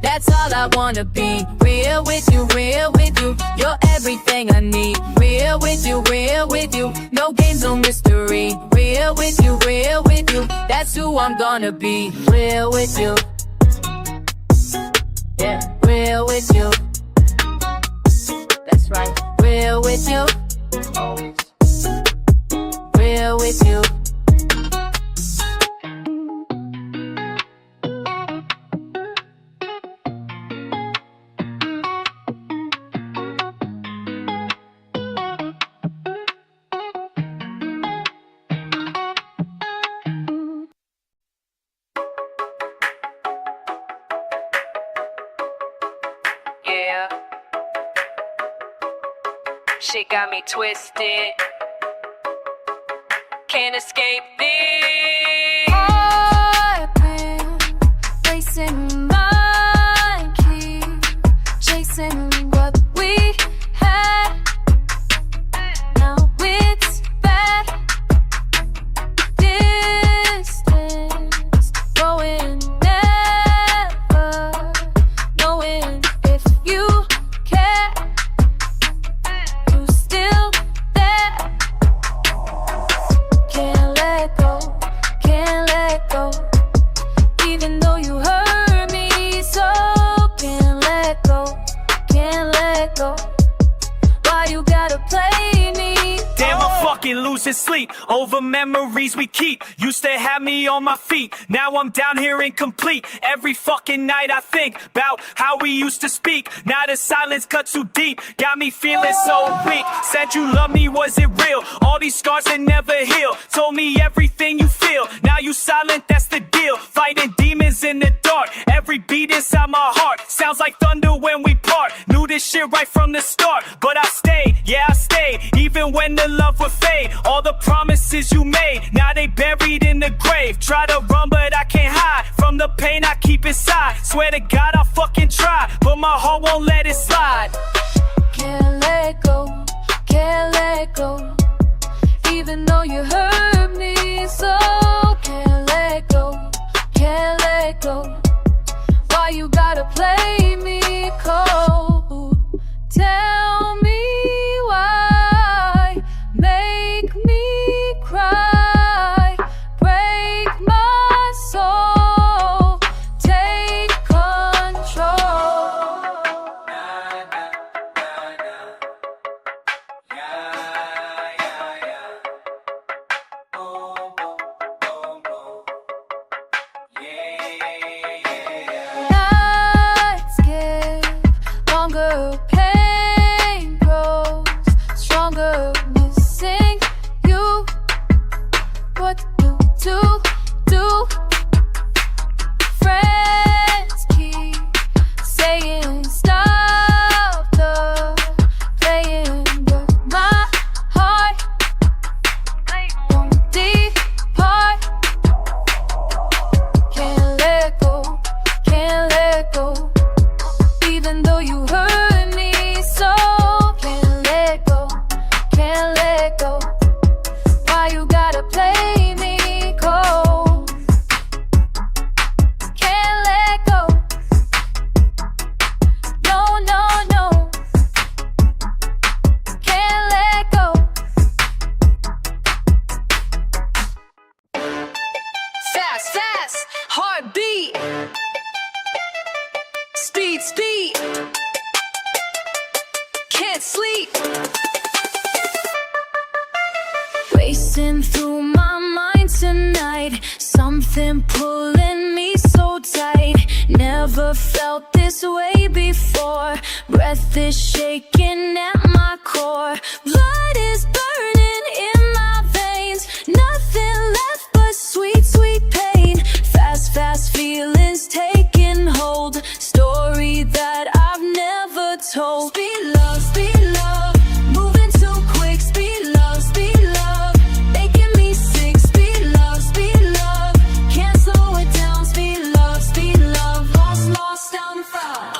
that's all I wanna be. Real with you, you're everything I need. Real with you, no games, no mystery. Real with you, that's who I'm gonna be. Real with you, yeah, real with you. That's right, real with you, real with you. Yeah, she got me twisted. Can't escape this. I've been racing my key, chasing what we had. Now it's back. Distance growing, never knowing if you care. You still there. Can't let go, can't let go. Even though you hurt me so, can't let go, can't let go. Why you gotta play me? Damn, I'm fucking losing sleep over memories we keep. Used to have me on my feet, now I'm down here incomplete. Every fucking night I think about how we used to speak. Now the silence cuts too deep, got me feeling so weak. Said you love me, was it real? All these scars that never heal. Told me everything you feel, now you silent, that's the deal. Fighting demons in the dark, every beat inside my heart sounds like thunder when we part. Knew this shit right from the start, but I stayed, yeah I stayed. Even when the love would fade, all the promises you made, now they buried in the grave. Try to run but I can't hide from the pain I keep inside. Swear to God I'll fucking try, but my heart won't let it slide. Can't let go, can't let go. Even though you hurt me so, can't let go, can't let go. Why you gotta play me cold? Tell me why, make me cry, break my soul, take control. Nights get longer, pain grows stronger, missing you. What do? Friends keep saying stop the playing, but my heart won't depart. Can't let go, can't let go. Even though you hurt me so, can't let go, can't let go. Why you gotta play me cold? Can't let go. No, no, no. Can't let go. Fast, fast, heartbeat. Speed, speed. Can't sleep. Racing through my mind tonight, something pulling me so tight. Never felt this way before. Breath is shaking at my core. Blood is burning in my veins. Nothing left but sweet, sweet pain. Fast, fast slow. Speed love, moving too quick. Speed love, making me sick. Speed love, can't slow it down. Speed love, lost down the fire.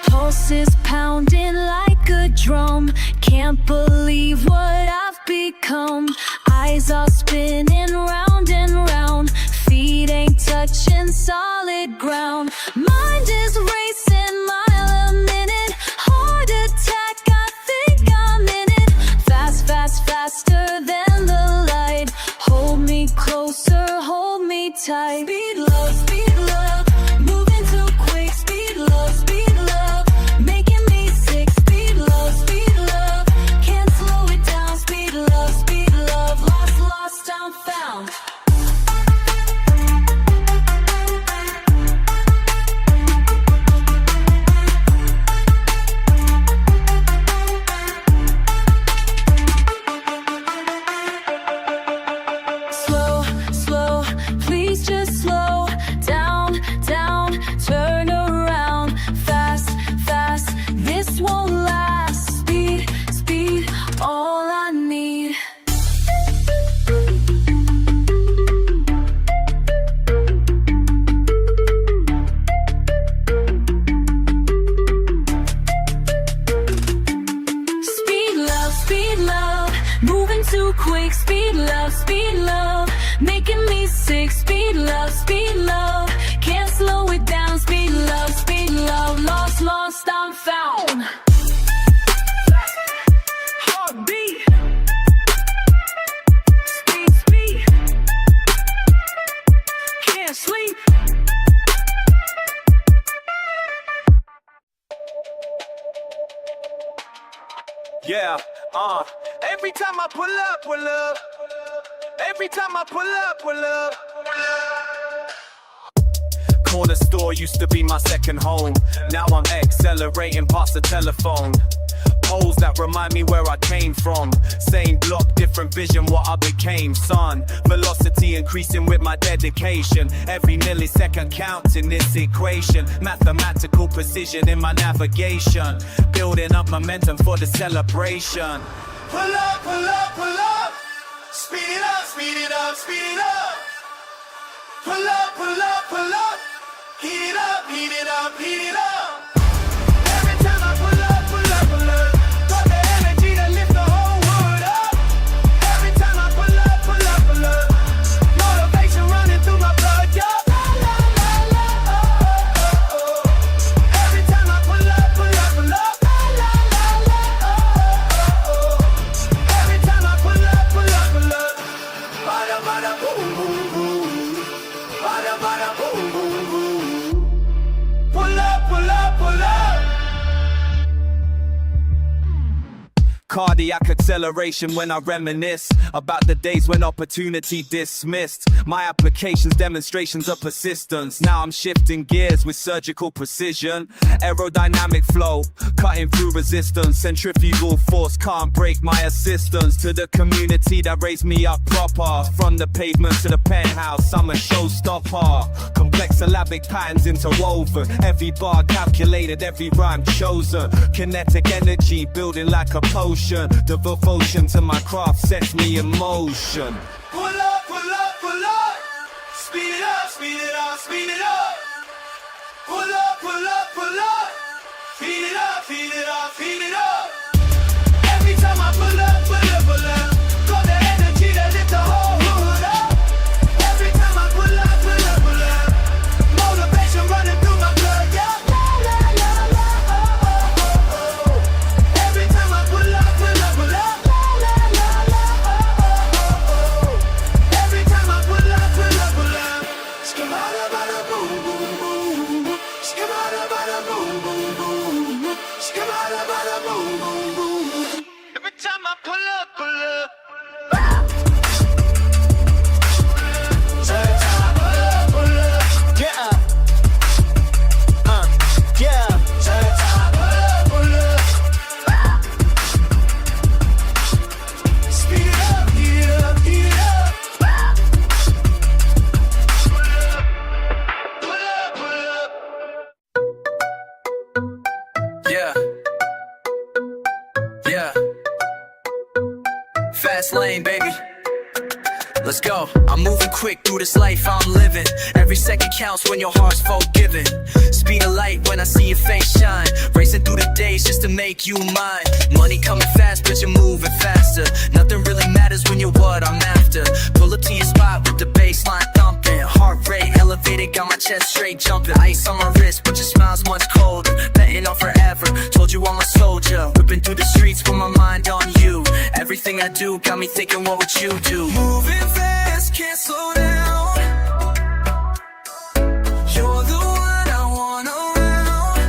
Pulses pounding like a drum. Can't believe what I've become. Eyes are spinning round and round. Feet ain't touching solid ground. Mind is racing mile a minute. Heart attack, I think I'm in it. Fast, faster than the light. Hold me closer, hold me tight. Speed love, moving too quick. Speed love, making me sick. Speed love, can't slow it down. Speed love, lost, down, found. Slow, please just slow down, turn around. Fast, this won't last. Speed, all I need. Speed love, moving too quick. Speed love, making me sick. Speed love, can't slow it down. Speed love, lost, I'm found. Heartbeat. Speed, can't sleep. Yeah, every time I pull up. Every time I pull up. Corner store used to be my second home. Now I'm accelerating past the telephone. Poles that remind me where I came from. Same block, different vision, what I became, son. Velocity increasing with my dedication. Every millisecond counts in this equation. Mathematical precision in my navigation. Building up momentum for the celebration. Pull up. Speed it up. Pull up. Heat it up. Every time I pull up. Got the energy to lift the whole world up. Every time I pull up. Motivation running through my blood, yeah. Every time I pull up. Every time I pull up. Bada boom boom boom. Bada boom boom boom. Pull up. Cardiac acceleration when I reminisce about the days when opportunity dismissed. My applications, demonstrations of persistence. Now I'm shifting gears with surgical precision. Aerodynamic flow, cutting through resistance. Centrifugal force can't break my assistance. To the community that raised me up proper. From the pavement to the penthouse, I'm a showstopper. Complex syllabic patterns interwoven. Every bar calculated, every rhyme chosen. Kinetic energy building like a potion. The devotion to my craft sets me in motion. Pull up. Speed it up. Pull up. Feed it up. Every time I pull up. Got the energy to lift the whole hood up. Every time I pull up. Motivation running through my blood, yeah. Every time I pull up. Every time I pull up. Skimada bada boom boom boom. Skimada bada boom boom boom. Skimada bada boom boom boom. Every time I pull up. Fast lane, baby. Let's go. I'm moving quick through this life I'm living. Every second counts when your heart's forgiven. Speed of light when I see your face shine. Racing through the days just to make you mine. Money coming fast, but you're moving faster. Nothing really matters when you're what I'm after. Pull up to your spot with the baseline thumping. Heart rate elevated, got my chest straight jumping. Ice on my wrist, but your smile's much colder. Betting on forever, told you I'm a soldier. Whipping through the streets with my mind on you. Everything I do got me thinking, what would you do? Moving fast, can't slow down. You're the one I want around.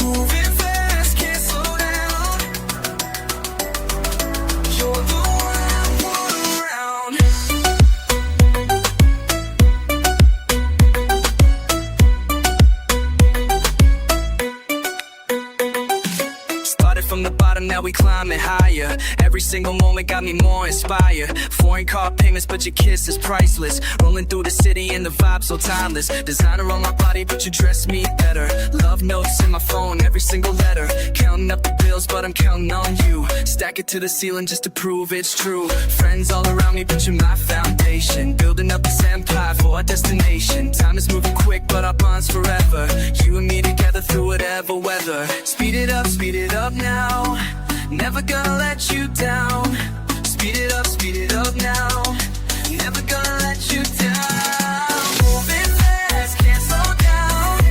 Moving fast, can't slow down. You're the one I want around. Started from the bottom, now we climbing higher. Every single moment got me more inspired. Foreign car payments, but your kiss is priceless. Rolling through the city and the vibe so timeless. Designer on my body, but you dress me better. Love notes in my phone, every single letter. Counting up the bills, but I'm counting on you. Stack it to the ceiling just to prove it's true. Friends all around me, but you're my foundation. Building up this empire for our destination. Time is moving quick, but our bond's forever. You and me together through whatever weather. Speed it up now. Never gonna let you down. Speed it up now. Never gonna let you down. Moving fast, can't slow down.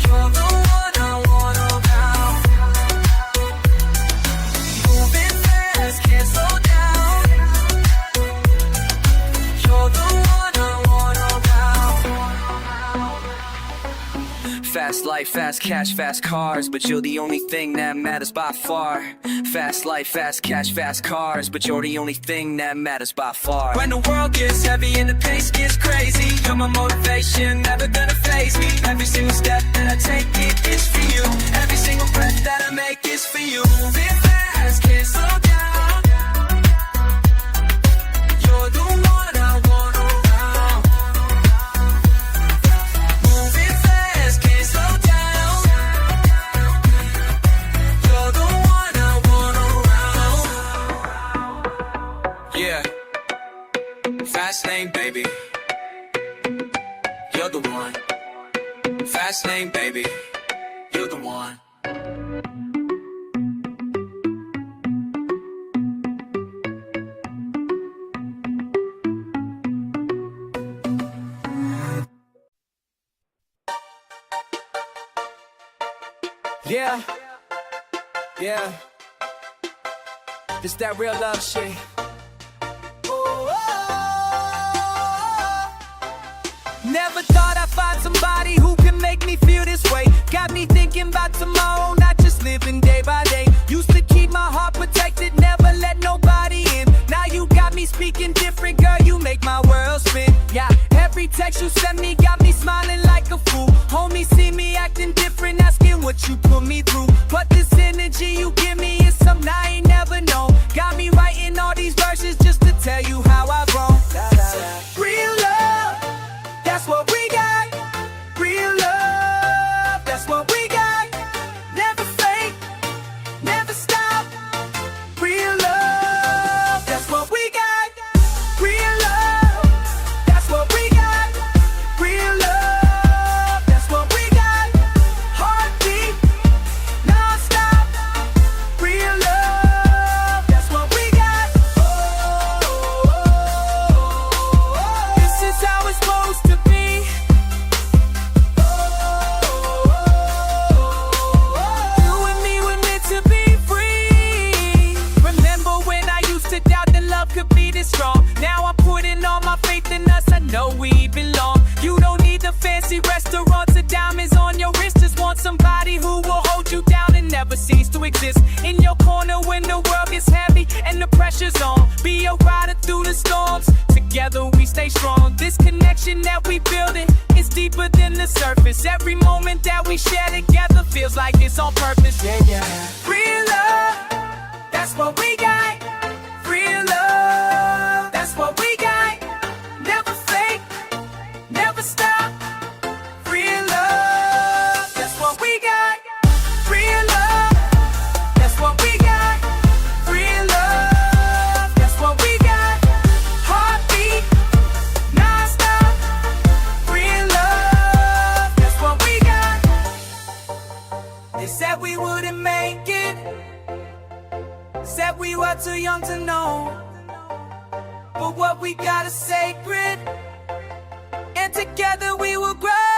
You're the one I want around. Moving fast, can't slow down. You're the one I want around. Fast life, fast cash, fast cars, but you're the only thing that matters by far. Fast life, fast cash, fast cars, but you're the only thing that matters by far. When the world gets heavy and the pace gets crazy, you're my motivation, never gonna faze me. Every single step that I take, it is for you. Every single breath that I make is for you. Moving fast, can't slow down. You're the one I want around. Moving fast, can't slow down. You're the one I want around. Yeah. Fast lane, baby. You're the one. Fast lane, baby. You're the one. Yeah. Yeah. It's that real love shit. Never thought I'd find somebody who can make me feel this way. Got me thinking about tomorrow, not just living day by day. Used to keep my heart protected, never let nobody in. Now you got me speaking different, girl, you make my world spin. Yeah, every text you send me got me smiling like a fool. Homie see me acting different, asking what you put me through. But this energy you give me is something I ain't never known. Got me writing all these verses just to tell you how I've grown. Real love, that's what we got. Real love, that's what we got. Never fake, never stop. Real love, that's what we got. Real love, that's what we got. Real love, that's what we got. Heartbeat, non-stop. Real love, that's what we got. This is how it's supposed to be. You and me were meant to be free. Remember when I used to doubt that love could be this strong? Now I'm putting all my faith in us, I know we belong. You don't need the fancy restaurants or diamonds on your wrist. Just want somebody who will hold you down and never cease to exist. In your corner when the world gets heavy and the pressure's on. Be a rider through the storms. Together we stay strong. This connection that we building is deeper than the surface. Every moment that we share together feels like it's on purpose. Yeah, yeah. Real love, that's what we got. Real love, that's what we got. Never fake, never stop. Real love, that's what we got. Real love, that's what we Said we were too young to know, but what we got is sacred, and together we will grow.